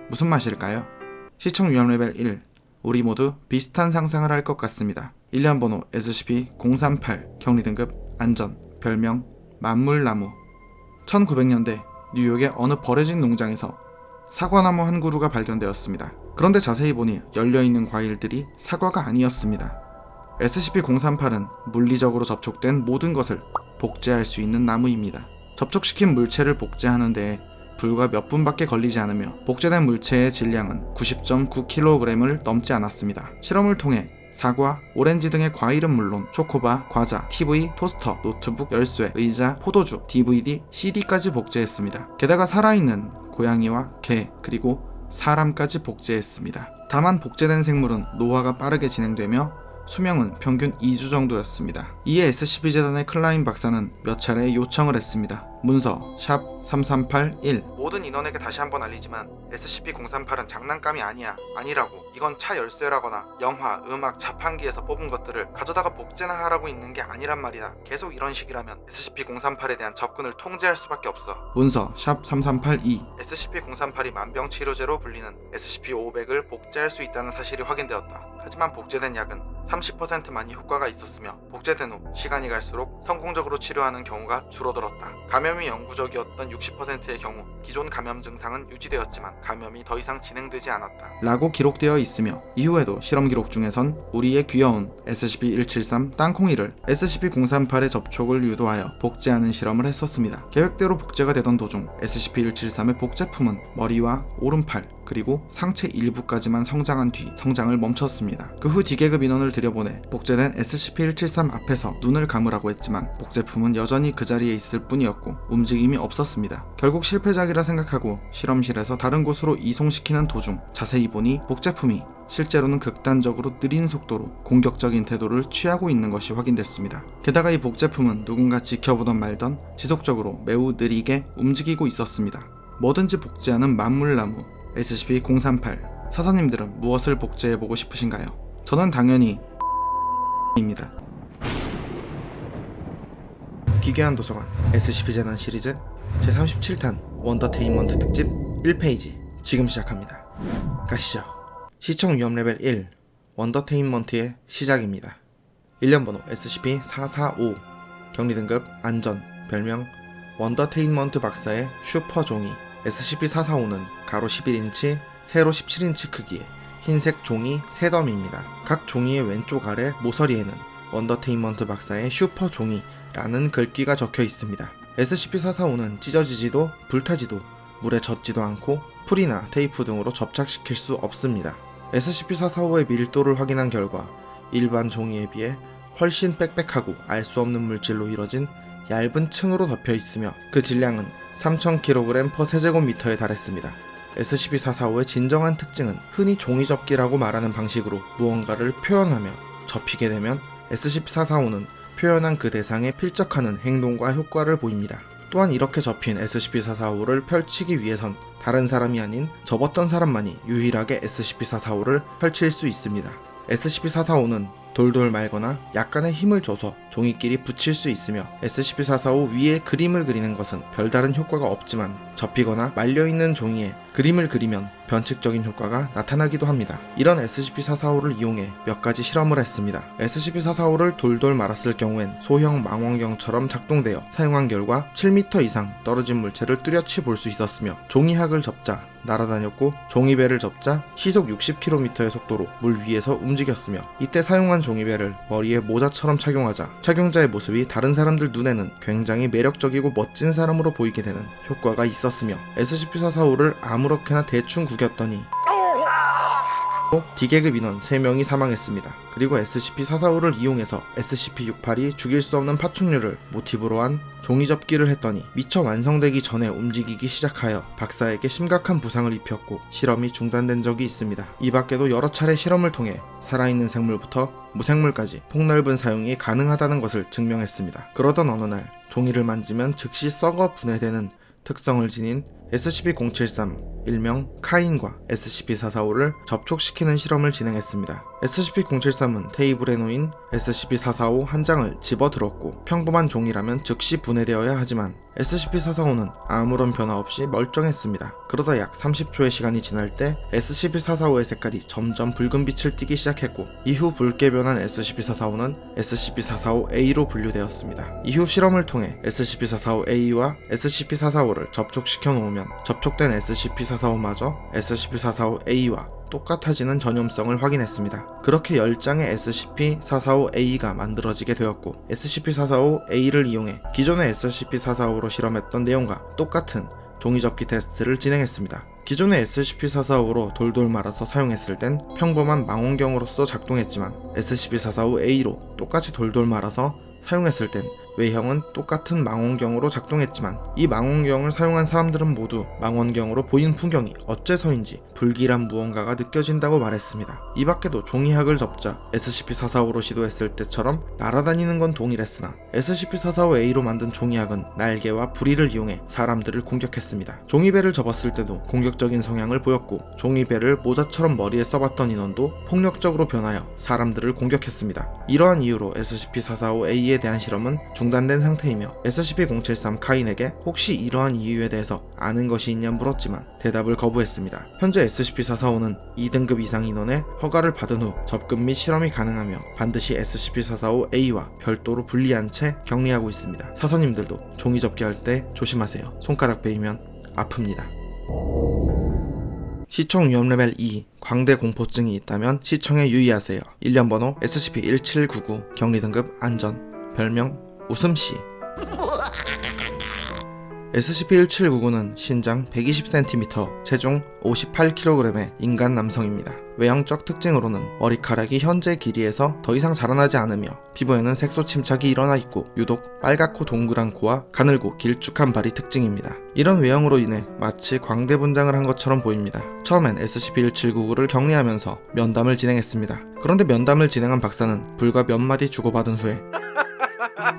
무슨 맛일까요? 시청 위험 레벨 1 우리 모두 비슷한 상상을 할 것 같습니다. 일련 번호 SCP-038 격리 등급 안전 별명 만물나무. 1900년대 뉴욕의 어느 버려진 농장에서 사과나무 한 그루가 발견되었습니다. 그런데 자세히 보니 열려있는 과일들이 사과가 아니었습니다. SCP-038은 물리적으로 접촉된 모든 것을 복제할 수 있는 나무입니다. 접촉시킨 물체를 복제하는 데에 불과 몇 분밖에 걸리지 않으며 복제된 물체의 질량은 90.9kg을 넘지 않았습니다. 실험을 통해 사과, 오렌지 등의 과일은 물론 초코바, 과자, TV, 토스터, 노트북, 열쇠, 의자, 포도주, DVD, CD까지 복제했습니다. 게다가 살아있는 고양이와 개, 그리고 사람까지 복제했습니다. 다만 복제된 생물은 노화가 빠르게 진행되며 수명은 평균 2주 정도였습니다. 이에 SCP-재단의 클라인 박사는 몇 차례 요청을 했습니다. 문서 샵3381 모든 인원에게 다시 한번 알리지만 SCP-038은 장난감이 아니라고. 이건 차 열쇠라거나 영화, 음악, 자판기에서 뽑은 것들을 가져다가 복제나 하라고 있는 게 아니란 말이다. 계속 이런 식이라면 SCP-038에 대한 접근을 통제할 수밖에 없어. 문서 샵3382 SCP-038이 만병치료제로 불리는 SCP-500을 복제할 수 있다는 사실이 확인되었다. 하지만 복제된 약은 30%만이 효과가 있었으며 복제된 후 시간이 갈수록 성공적으로 치료하는 경우가 줄어들었다. 감염이 영구적이었던 60%의 경우 기존 감염 증상은 유지되었지만 감염이 더 이상 진행되지 않았다 라고 기록되어 있으며, 이후에도 실험 기록 중에선 우리의 귀여운 SCP-173 땅콩이를 SCP-038의 접촉을 유도하여 복제하는 실험을 했었습니다. 계획대로 복제가 되던 도중 SCP-173의 복제품은 머리와 오른팔 그리고 상체 일부까지만 성장한 뒤 성장을 멈췄습니다. 그 후 D계급 인원을 들여보내 복제된 SCP-173 앞에서 눈을 감으라고 했지만 복제품은 여전히 그 자리에 있을 뿐이었고 움직임이 없었습니다. 결국 실패작이라 생각하고 실험실에서 다른 곳으로 이송시키는 도중 자세히 보니 복제품이 실제로는 극단적으로 느린 속도로 공격적인 태도를 취하고 있는 것이 확인됐습니다. 게다가 이 복제품은 누군가 지켜보던 말던 지속적으로 매우 느리게 움직이고 있었습니다. 뭐든지 복제하는 만물나무 SCP-038. 사사님들은 무엇을 복제해보고 싶으신가요? 저는 당연히 입니다. 기괴한 도서관 SCP-재단 시리즈 제37탄 원더테인먼트 특집 1페이지 지금 시작합니다. 가시죠. 시청 위험 레벨 1 원더테인먼트의 시작입니다. 일련번호 SCP-445 격리등급 안전 별명 원더테인먼트 박사의 슈퍼종이 SCP-445는 가로 11인치 세로 17인치 크기의 흰색 종이 3덤입니다. 각 종이의 왼쪽 아래 모서리에는 원더테인먼트 박사의 슈퍼종이라는 글귀가 적혀 있습니다. SCP-445는 찢어지지도 불타지도 물에 젖지도 않고 풀이나 테이프 등으로 접착시킬 수 없습니다. SCP-445의 밀도를 확인한 결과 일반 종이에 비해 훨씬 빽빽하고 알 수 없는 물질로 이뤄진 얇은 층으로 덮여 있으며 그 질량은 3000kg/세제곱미터에 달했습니다. SCP-445의 진정한 특징은 흔히 종이접기라고 말하는 방식으로 무언가를 표현하며 접히게 되면 SCP-445는 표현한 그 대상에 필적하는 행동과 효과를 보입니다. 또한 이렇게 접힌 SCP-445를 펼치기 위해선 다른 사람이 아닌 접었던 사람만이 유일하게 SCP-445를 펼칠 수 있습니다. SCP-445는 돌돌 말거나 약간의 힘을 줘서 종이끼리 붙일 수 있으며 SCP-445 위에 그림을 그리는 것은 별다른 효과가 없지만 접히거나 말려있는 종이에 그림을 그리면 변칙적인 효과가 나타나기도 합니다. 이런 SCP-445를 이용해 몇 가지 실험을 했습니다. SCP-445를 돌돌 말았을 경우엔 소형 망원경처럼 작동되어 사용한 결과 7m 이상 떨어진 물체를 뚜렷이 볼 수 있었으며 종이학을 접자 날아다녔고 종이배를 접자 시속 60km의 속도로 물 위에서 움직였으며 이때 사용한 종이배를 머리에 모자처럼 착용하자 착용자의 모습이 다른 사람들 눈에는 굉장히 매력적이고 멋진 사람으로 보이게 되는 효과가 있었으며 SCP-445를 아무렇게나 대충 구겼더니 D계급 인원 3명이 사망했습니다. 그리고 SCP-445를 이용해서 SCP-68이 죽일 수 없는 파충류를 모티브로 한 종이접기를 했더니 미처 완성되기 전에 움직이기 시작하여 박사에게 심각한 부상을 입혔고 실험이 중단된 적이 있습니다. 이 밖에도 여러 차례 실험을 통해 살아있는 생물부터 무생물까지 폭넓은 사용이 가능하다는 것을 증명했습니다. 그러던 어느 날 종이를 만지면 즉시 썩어 분해되는 특성을 지닌 SCP-073 일명 카인과 SCP-445를 접촉시키는 실험을 진행했습니다. SCP-073은 테이블에 놓인 SCP-445 한 장을 집어들었고 평범한 종이라면 즉시 분해되어야 하지만 SCP-445는 아무런 변화 없이 멀쩡했습니다. 그러다 약 30초의 시간이 지날 때 SCP-445의 색깔이 점점 붉은 빛을 띠기 시작했고 이후 붉게 변한 SCP-445는 SCP-445A로 분류되었습니다. 이후 실험을 통해 SCP-445A와 SCP-445를 접촉시켜 놓으면 접촉된 SCP-445마저 SCP-445A와 똑같아지는 전염성을 확인했습니다. 그렇게 10장의 SCP-445A가 만들어지게 되었고 SCP-445A를 이용해 기존의 SCP-445로 실험했던 내용과 똑같은 종이접기 테스트를 진행했습니다. 기존의 SCP-445로 돌돌 말아서 사용했을 땐 평범한 망원경으로서 작동했지만 SCP-445A로 똑같이 돌돌 말아서 사용했을 땐 외형은 똑같은 망원경으로 작동했지만 이 망원경을 사용한 사람들은 모두 망원경으로 보인 풍경이 어째서인지 불길한 무언가가 느껴진다고 말했습니다. 이 밖에도 종이학을 접자 SCP-445로 시도했을 때처럼 날아다니는 건 동일했으나 SCP-445A로 만든 종이학은 날개와 부리를 이용해 사람들을 공격했습니다. 종이배를 접었을 때도 공격적인 성향을 보였고 종이배를 모자처럼 머리에 써봤던 인원도 폭력적으로 변하여 사람들을 공격했습니다. 이러한 이유로 SCP-445A에 대한 실험은 중단된 상태이며 SCP-073 카인에게 혹시 이러한 이유에 대해서 아는 것이 있냐 물었지만 대답을 거부했습니다. 현재 SCP-445는 2등급 이상 인원의 허가를 받은 후 접근 및 실험이 가능하며 반드시 SCP-445A와 별도로 분리한 채 격리하고 있습니다. 사서님들도 종이 접기할 때 조심하세요. 손가락 베이면 아픕니다. 시청 위험 레벨 2 광대 공포증이 있다면 시청에 유의하세요. 일련 번호 SCP-1799 격리 등급 안전 별명 웃음씨. SCP-1799는 신장 120cm, 체중 58kg의 인간 남성입니다. 외형적 특징으로는 머리카락이 현재 길이에서 더 이상 자라나지 않으며 피부에는 색소 침착이 일어나 있고 유독 빨갛고 동그란 코와 가늘고 길쭉한 발이 특징입니다. 이런 외형으로 인해 마치 광대 분장을 한 것처럼 보입니다. 처음엔 SCP-1799를 격리하면서 면담을 진행했습니다. 그런데 면담을 진행한 박사는 불과 몇 마디 주고받은 후에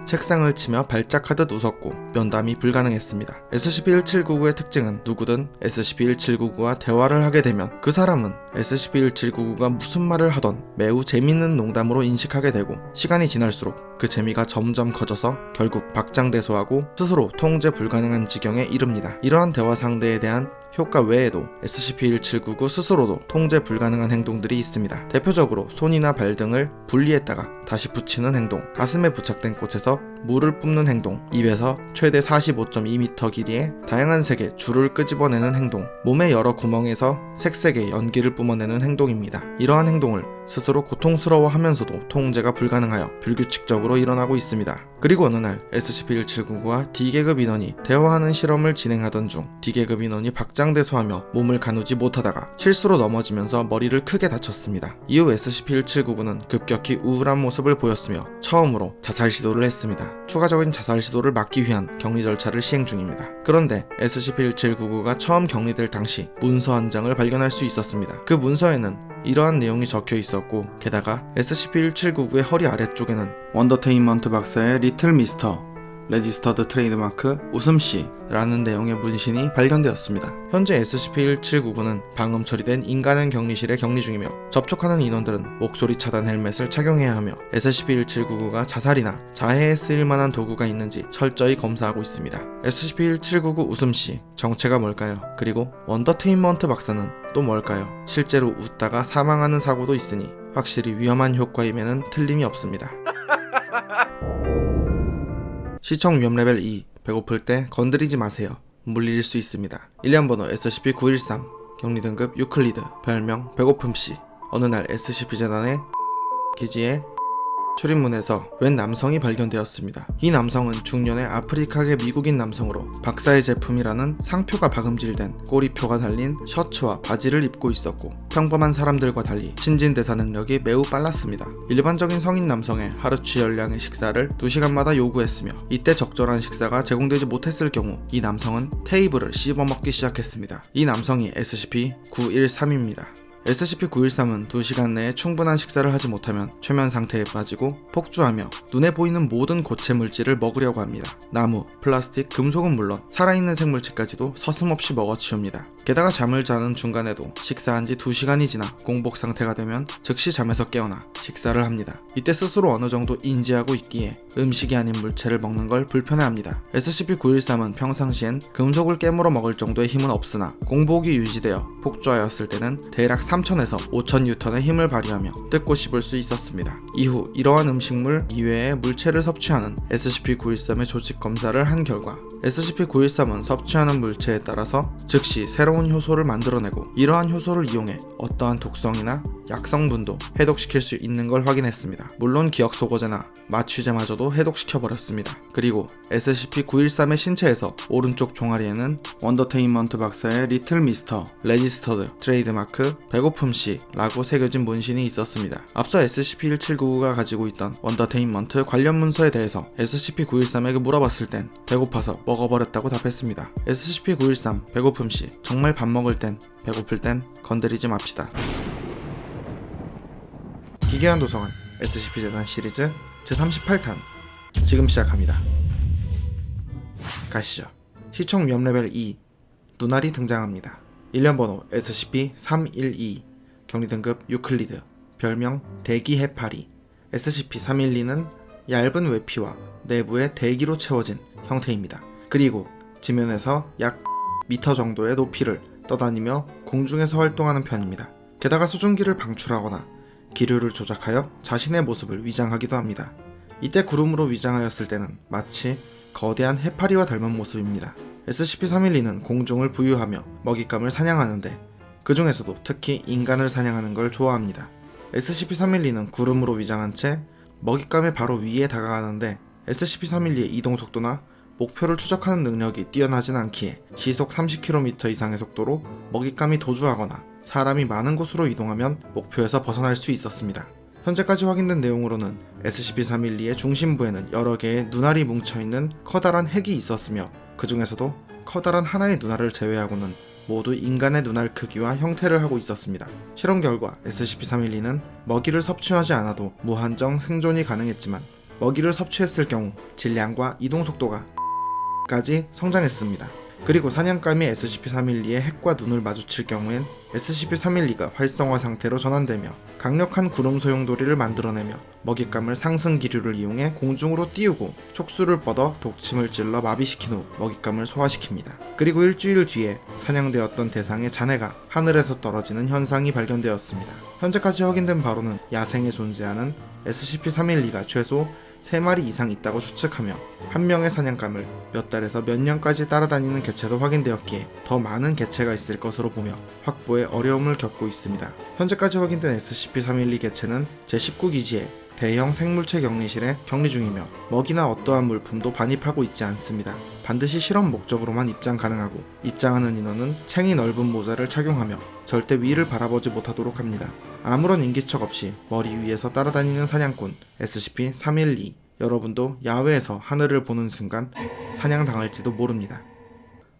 책상을 치며 발작하듯 웃었고 면담이 불가능했습니다. SCP-1799의 특징은 누구든 SCP-1799와 대화를 하게 되면 그 사람은 SCP-1799가 무슨 말을 하던 매우 재밌는 농담으로 인식하게 되고 시간이 지날수록 그 재미가 점점 커져서 결국 박장대소하고 스스로 통제 불가능한 지경에 이릅니다. 이러한 대화 상대에 대한 효과 외에도 SCP-1799 스스로도 통제 불가능한 행동들이 있습니다. 대표적으로 손이나 발 등을 분리했다가 다시 붙이는 행동, 가슴에 부착된 꽃에서 물을 뿜는 행동, 입에서 최대 45.2m 길이의 다양한 색의 줄을 끄집어내는 행동, 몸의 여러 구멍에서 색색의 연기를 뿜어내는 행동입니다. 이러한 행동을 스스로 고통스러워하면서도 통제가 불가능하여 불규칙적으로 일어나고 있습니다. 그리고 어느 날 SCP-1799와 D계급 인원이 대화하는 실험을 진행하던 중 D계급 인원이 박장대소하며 몸을 가누지 못하다가 실수로 넘어지면서 머리를 크게 다쳤습니다. 이후 SCP-1799는 급격히 우울한 모습을 보였으며 처음으로 자살 시도를 했습니다. 추가적인 자살 시도를 막기 위한 격리 절차를 시행 중입니다. 그런데 SCP-1799가 처음 격리될 당시 문서 한 장을 발견할 수 있었습니다. 그 문서에는 이러한 내용이 적혀 있었고 게다가 SCP-1799의 허리 아래쪽에는 원더테인먼트 박사의 리틀 미스터 레지스터드 트레이드마크 웃음씨 라는 내용의 문신이 발견되었습니다. 현재 SCP-1799는 방음 처리된 인간은 격리실에 격리 중이며 접촉하는 인원들은 목소리 차단 헬멧을 착용해야 하며 SCP-1799가 자살이나 자해에 쓰일 만한 도구가 있는지 철저히 검사하고 있습니다. SCP-1799 웃음씨 정체가 뭘까요? 그리고 원더테인먼트 박사는 또 뭘까요? 실제로 웃다가 사망하는 사고도 있으니 확실히 위험한 효과임에는 틀림이 없습니다. 시청 위험 레벨 2 배고플 때 건드리지 마세요. 물릴 수 있습니다. 일련 번호 SCP-913 격리 등급 유클리드 별명 배고픔씨. 어느 날 SCP 재단의 기지에 출입문에서 웬 남성이 발견되었습니다. 이 남성은 중년의 아프리카계 미국인 남성으로 박사의 제품이라는 상표가 박음질된 꼬리표가 달린 셔츠와 바지를 입고 있었고 평범한 사람들과 달리 신진대사 능력이 매우 빨랐습니다. 일반적인 성인 남성의 하루치 열량의 식사를 2시간마다 요구했으며 이때 적절한 식사가 제공되지 못했을 경우 이 남성은 테이블을 씹어먹기 시작했습니다. 이 남성이 SCP-913입니다. SCP-913은 2시간 내에 충분한 식사를 하지 못하면 최면 상태에 빠지고 폭주하며 눈에 보이는 모든 고체 물질을 먹으려고 합니다. 나무, 플라스틱, 금속은 물론 살아있는 생물체까지도 서슴없이 먹어치웁니다. 게다가 잠을 자는 중간에도 식사한 지 2시간이 지나 공복 상태가 되면 즉시 잠에서 깨어나 식사를 합니다. 이때 스스로 어느 정도 인지하고 있기에 음식이 아닌 물체를 먹는 걸 불편해합니다. SCP-913은 평상시엔 금속을 깨물어 먹을 정도의 힘은 없으나 공복이 유지되어 폭주하였을 때는 대략 3000에서 5000N의 힘을 발휘하며 뜯고 씹을 수 있었습니다. 이후 이러한 음식물 이외의 물체를 섭취하는 SCP-913의 조직 검사를 한 결과 SCP-913은 섭취하는 물체에 따라서 즉시 새로운 효소를 만들어내고 이러한 효소를 이용해 어떠한 독성이나 약성분도 해독시킬 수 있는 걸 확인했습니다. 물론 기억 소거제나 마취제마저도 해독시켜버렸습니다. 그리고 SCP-913의 신체에서 오른쪽 종아리에는 원더테인먼트 박사의 리틀 미스터, 레지스터드, 트레이드마크, 배고픔씨 라고 새겨진 문신이 있었습니다. 앞서 SCP-1799가 가지고 있던 원더테인먼트 관련 문서에 대해서 SCP-913에게 물어봤을 땐 배고파서 먹어버렸다고 답했습니다. SCP-913 배고픔씨, 정말 밥 먹을 땐 배고플 땐 건드리지 맙시다. 기괴한 도서관 SCP-재단 시리즈 제38탄 지금 시작합니다. 가시죠. 시청 위험 레벨 2 눈알이 등장합니다. 일련 번호 SCP-312 격리 등급 유클리드 별명 대기 해파리. SCP-312는 얇은 외피와 내부에 대기로 채워진 형태입니다. 그리고 지면에서 약 미터 정도의 높이를 떠다니며 공중에서 활동하는 편입니다. 게다가 수증기를 방출하거나 기류를 조작하여 자신의 모습을 위장하기도 합니다. 이때 구름으로 위장하였을 때는 마치 거대한 해파리와 닮은 모습입니다. SCP-312는 공중을 부유하며 먹잇감을 사냥하는데 그 중에서도 특히 인간을 사냥하는 걸 좋아합니다. SCP-312는 구름으로 위장한 채 먹잇감의 바로 위에 다가가는데 SCP-312의 이동 속도나 목표를 추적하는 능력이 뛰어나진 않기에 시속 30km 이상의 속도로 먹잇감이 도주하거나 사람이 많은 곳으로 이동하면 목표에서 벗어날 수 있었습니다. 현재까지 확인된 내용으로는 SCP-312의 중심부에는 여러 개의 눈알이 뭉쳐있는 커다란 핵이 있었으며 그 중에서도 커다란 하나의 눈알을 제외하고는 모두 인간의 눈알 크기와 형태를 하고 있었습니다. 실험 결과 SCP-312는 먹이를 섭취하지 않아도 무한정 생존이 가능했지만 먹이를 섭취했을 경우 질량과 이동 속도가 까지 성장했습니다. 그리고 사냥감이 SCP-312의 핵과 눈을 마주칠 경우엔 SCP-312가 활성화 상태로 전환되며 강력한 구름 소용돌이를 만들어내며 먹잇감을 상승 기류를 이용해 공중으로 띄우고 촉수를 뻗어 독침을 찔러 마비시킨 후 먹잇감을 소화시킵니다. 그리고 일주일 뒤에 사냥되었던 대상의 잔해가 하늘에서 떨어지는 현상이 발견되었습니다. 현재까지 확인된 바로는 야생에 존재하는 SCP-312가 최소 3마리 이상 있다고 추측하며 한 명의 사냥감을 몇 달에서 몇 년까지 따라다니는 개체도 확인되었기에 더 많은 개체가 있을 것으로 보며 확보에 어려움을 겪고 있습니다. 현재까지 확인된 SCP-312 개체는 제19기지에 대형 생물체 격리실에 격리 중이며 먹이나 어떠한 물품도 반입하고 있지 않습니다. 반드시 실험 목적으로만 입장 가능하고 입장하는 인원은 챙이 넓은 모자를 착용하며 절대 위를 바라보지 못하도록 합니다. 아무런 인기척 없이 머리 위에서 따라다니는 사냥꾼 SCP-312. 여러분도 야외에서 하늘을 보는 순간 사냥당할지도 모릅니다.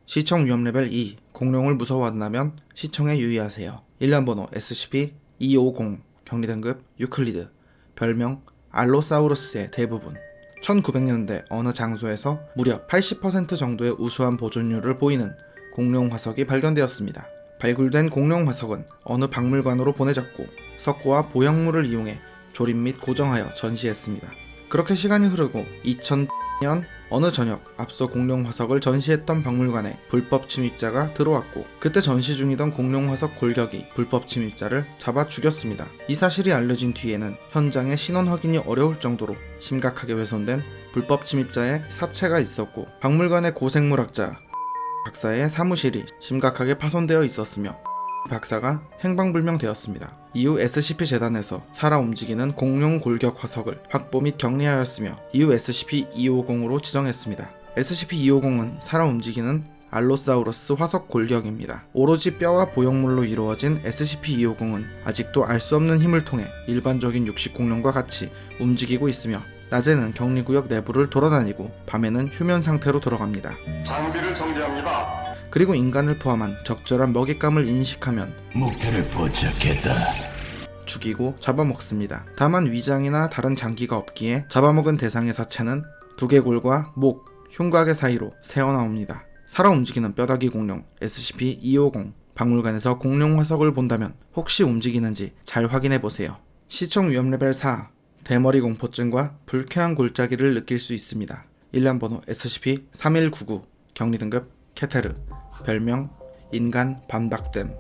시청 위험 레벨 2 공룡을 무서워한다면 시청에 유의하세요. 일련 번호 SCP-250 격리 등급 유클리드 별명 알로사우루스의 대부분 1900년대 어느 장소에서 무려 80% 정도의 우수한 보존율을 보이는 공룡 화석이 발견되었습니다. 발굴된 공룡 화석은 어느 박물관으로 보내졌고 석고와 보형물을 이용해 조립 및 고정하여 전시했습니다. 그렇게 시간이 흐르고 2000년 어느 저녁 앞서 공룡 화석을 전시했던 박물관에 불법 침입자가 들어왔고 그때 전시 중이던 공룡 화석 골격이 불법 침입자를 잡아 죽였습니다. 이 사실이 알려진 뒤에는 현장의 신원 확인이 어려울 정도로 심각하게 훼손된 불법 침입자의 사체가 있었고 박물관의 고생물학자 박사의 사무실이 심각하게 파손되어 있었으며 박사가 행방불명되었습니다. 이후 SCP-재단에서 살아 움직이는 공룡 골격 화석을 확보 및 격리하였으며 이후 SCP-250으로 지정했습니다. SCP-250은 살아 움직이는 알로사우루스 화석 골격입니다. 오로지 뼈와 보형물로 이루어진 SCP-250은 아직도 알 수 없는 힘을 통해 일반적인 육식 공룡과 같이 움직이고 있으며 낮에는 격리구역 내부를 돌아다니고 밤에는 휴면 상태로 들어갑니다. 장비를 정지합니다. 그리고 인간을 포함한 적절한 먹잇감을 인식하면 목표를 포착했다. 죽이고 잡아먹습니다. 다만 위장이나 다른 장기가 없기에 잡아먹은 대상의 사체는 두개골과 목, 흉곽의 사이로 새어나옵니다. 살아 움직이는 뼈다귀 공룡 SCP-250 박물관에서 공룡 화석을 본다면 혹시 움직이는지 잘 확인해보세요. 시청 위험 레벨 4 대머리 공포증과 불쾌한 골짜기를 느낄 수 있습니다. 일련 번호 SCP-3199 격리 등급 케테르 별명 인간 반박됨.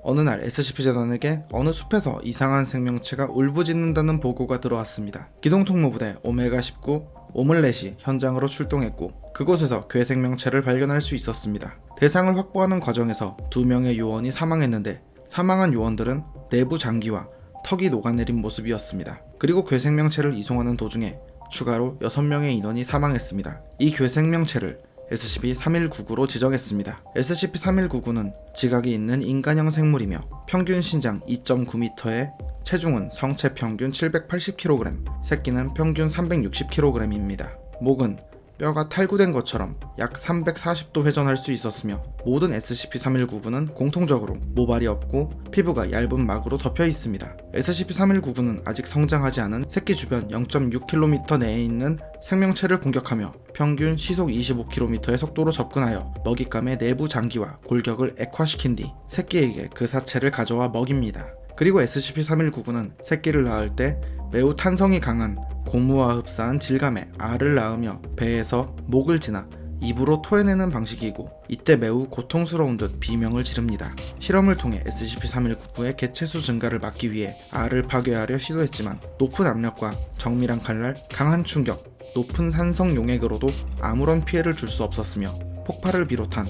어느 날 SCP-재단에게 어느 숲에서 이상한 생명체가 울부짖는다는 보고가 들어왔습니다. 기동통로부대 오메가-19 오믈렛이 현장으로 출동했고 그곳에서 괴생명체를 발견할 수 있었습니다. 대상을 확보하는 과정에서 2명의 요원이 사망했는데 사망한 요원들은 내부 장기와 턱이 녹아내린 모습이었습니다. 그리고 괴생명체를 이송하는 도중에 추가로 6명의 인원이 사망했습니다. 이 괴생명체를 SCP-3199로 지정했습니다. SCP-3199는 지각이 있는 인간형 생물이며 평균 신장 2.9m에 체중은 성체 평균 780kg, 새끼는 평균 360kg입니다. 목은 뼈가 탈구된 것처럼 약 340도 회전할 수 있었으며 모든 SCP-3199는 공통적으로 모발이 없고 피부가 얇은 막으로 덮여 있습니다. SCP-3199는 아직 성장하지 않은 새끼 주변 0.6km 내에 있는 생명체를 공격하며 평균 시속 25km의 속도로 접근하여 먹잇감의 내부 장기와 골격을 액화시킨 뒤 새끼에게 그 사체를 가져와 먹입니다. 그리고 SCP-3199는 새끼를 낳을 때 매우 탄성이 강한 고무와 흡사한 질감의 알을 낳으며 배에서 목을 지나 입으로 토해내는 방식이고 이때 매우 고통스러운 듯 비명을 지릅니다. 실험을 통해 SCP-3199의 개체수 증가를 막기 위해 알을 파괴하려 시도했지만 높은 압력과 정밀한 칼날, 강한 충격, 높은 산성 용액으로도 아무런 피해를 줄 수 없었으며 폭발을 비롯한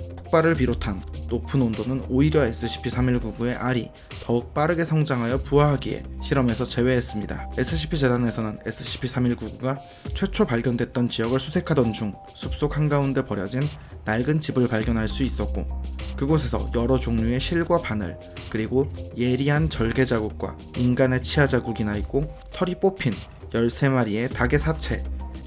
높은 온도는 오히려 SCP-3199의 알이 더욱 빠르게 성장하여 부화하기에 실험에서 제외했습니다. SCP-재단에서는 SCP-3199가 최초 발견됐던 지역을 수색하던 중 숲속 한가운데 버려진 낡은 집을 발견할 수 있었고 그곳에서 여러 종류의 실과 바늘 그리고 예리한 절개 자국과 인간의 치아 자국이 나있고 털이 뽑힌 13마리의 닭의 사체,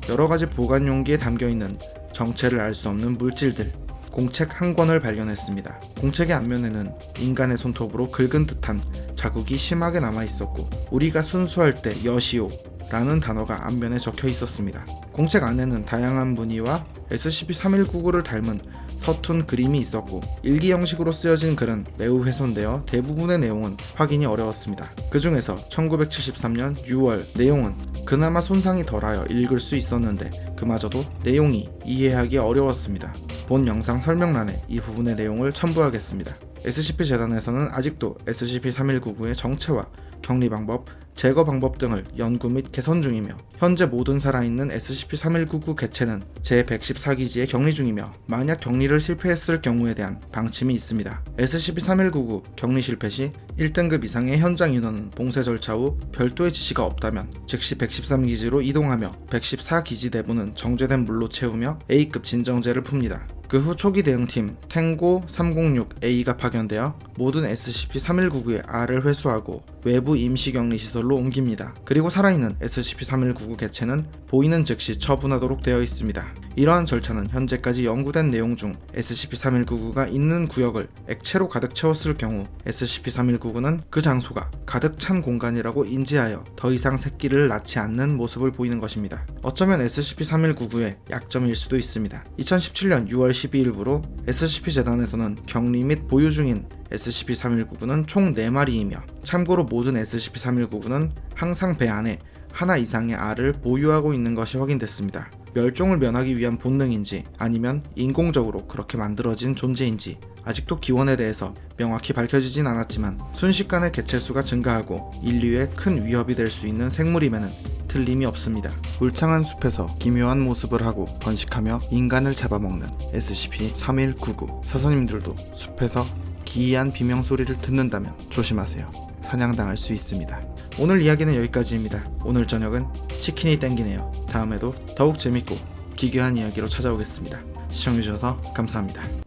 여러가지 보관 용기에 담겨있는 정체를 알 수 없는 물질들, 공책 한 권을 발견했습니다. 공책의 앞면에는 인간의 손톱으로 긁은 듯한 자국이 심하게 남아있었고 우리가 순수할 때 여시오 라는 단어가 앞면에 적혀 있었습니다. 공책 안에는 다양한 무늬와 SCP-3199를 닮은 서툰 그림이 있었고 일기 형식으로 쓰여진 글은 매우 훼손되어 대부분의 내용은 확인이 어려웠습니다. 그 중에서 1973년 6월 내용은 그나마 손상이 덜하여 읽을 수 있었는데 그마저도 내용이 이해하기 어려웠습니다. 본 영상 설명란에 이 부분의 내용을 첨부하겠습니다. SCP-재단에서는 아직도 SCP-3199의 정체와 격리 방법, 제거 방법 등을 연구 및 개선 중이며 현재 모든 살아있는 SCP-3199 개체는 제114기지에 격리 중이며 만약 격리를 실패했을 경우에 대한 방침이 있습니다. SCP-3199 격리 실패 시 1등급 이상의 현장 인원은 봉쇄 절차 후 별도의 지시가 없다면 즉시 113기지로 이동하며 114기지 내부는 정제된 물로 채우며 A급 진정제를 풉니다. 그 후 초기 대응팀 탱고 306A가 파견되어 모든 SCP-3199의 R을 회수하고 외부 임시격리 시설로 옮깁니다. 그리고 살아있는 SCP-3199 개체는 보이는 즉시 처분하도록 되어 있습니다. 이러한 절차는 현재까지 연구된 내용 중 SCP-3199가 있는 구역을 액체로 가득 채웠을 경우 SCP-3199는 그 장소가 가득 찬 공간이라고 인지하여 더 이상 새끼를 낳지 않는 모습을 보이는 것입니다. 어쩌면 SCP-3199의 약점일 수도 있습니다. 2017년 6월 12일부로 SCP-재단에서는 격리 및 보유 중인 SCP-3199는 총 4마리이며 참고로 모든 SCP-3199는 항상 배 안에 하나 이상의 알을 보유하고 있는 것이 확인됐습니다. 멸종을 면하기 위한 본능인지 아니면 인공적으로 그렇게 만들어진 존재인지 아직도 기원에 대해서 명확히 밝혀지진 않았지만 순식간에 개체수가 증가하고 인류에 큰 위협이 될 수 있는 생물임에는 틀림이 없습니다. 울창한 숲에서 기묘한 모습을 하고 번식하며 인간을 잡아먹는 SCP-3199 사서님들도 숲에서 기이한 비명소리를 듣는다면 조심하세요. 사냥당할 수 있습니다. 오늘 이야기는 여기까지입니다. 오늘 저녁은 치킨이 땡기네요. 다음에도 더욱 재밌고 기괴한 이야기로 찾아오겠습니다. 시청해주셔서 감사합니다.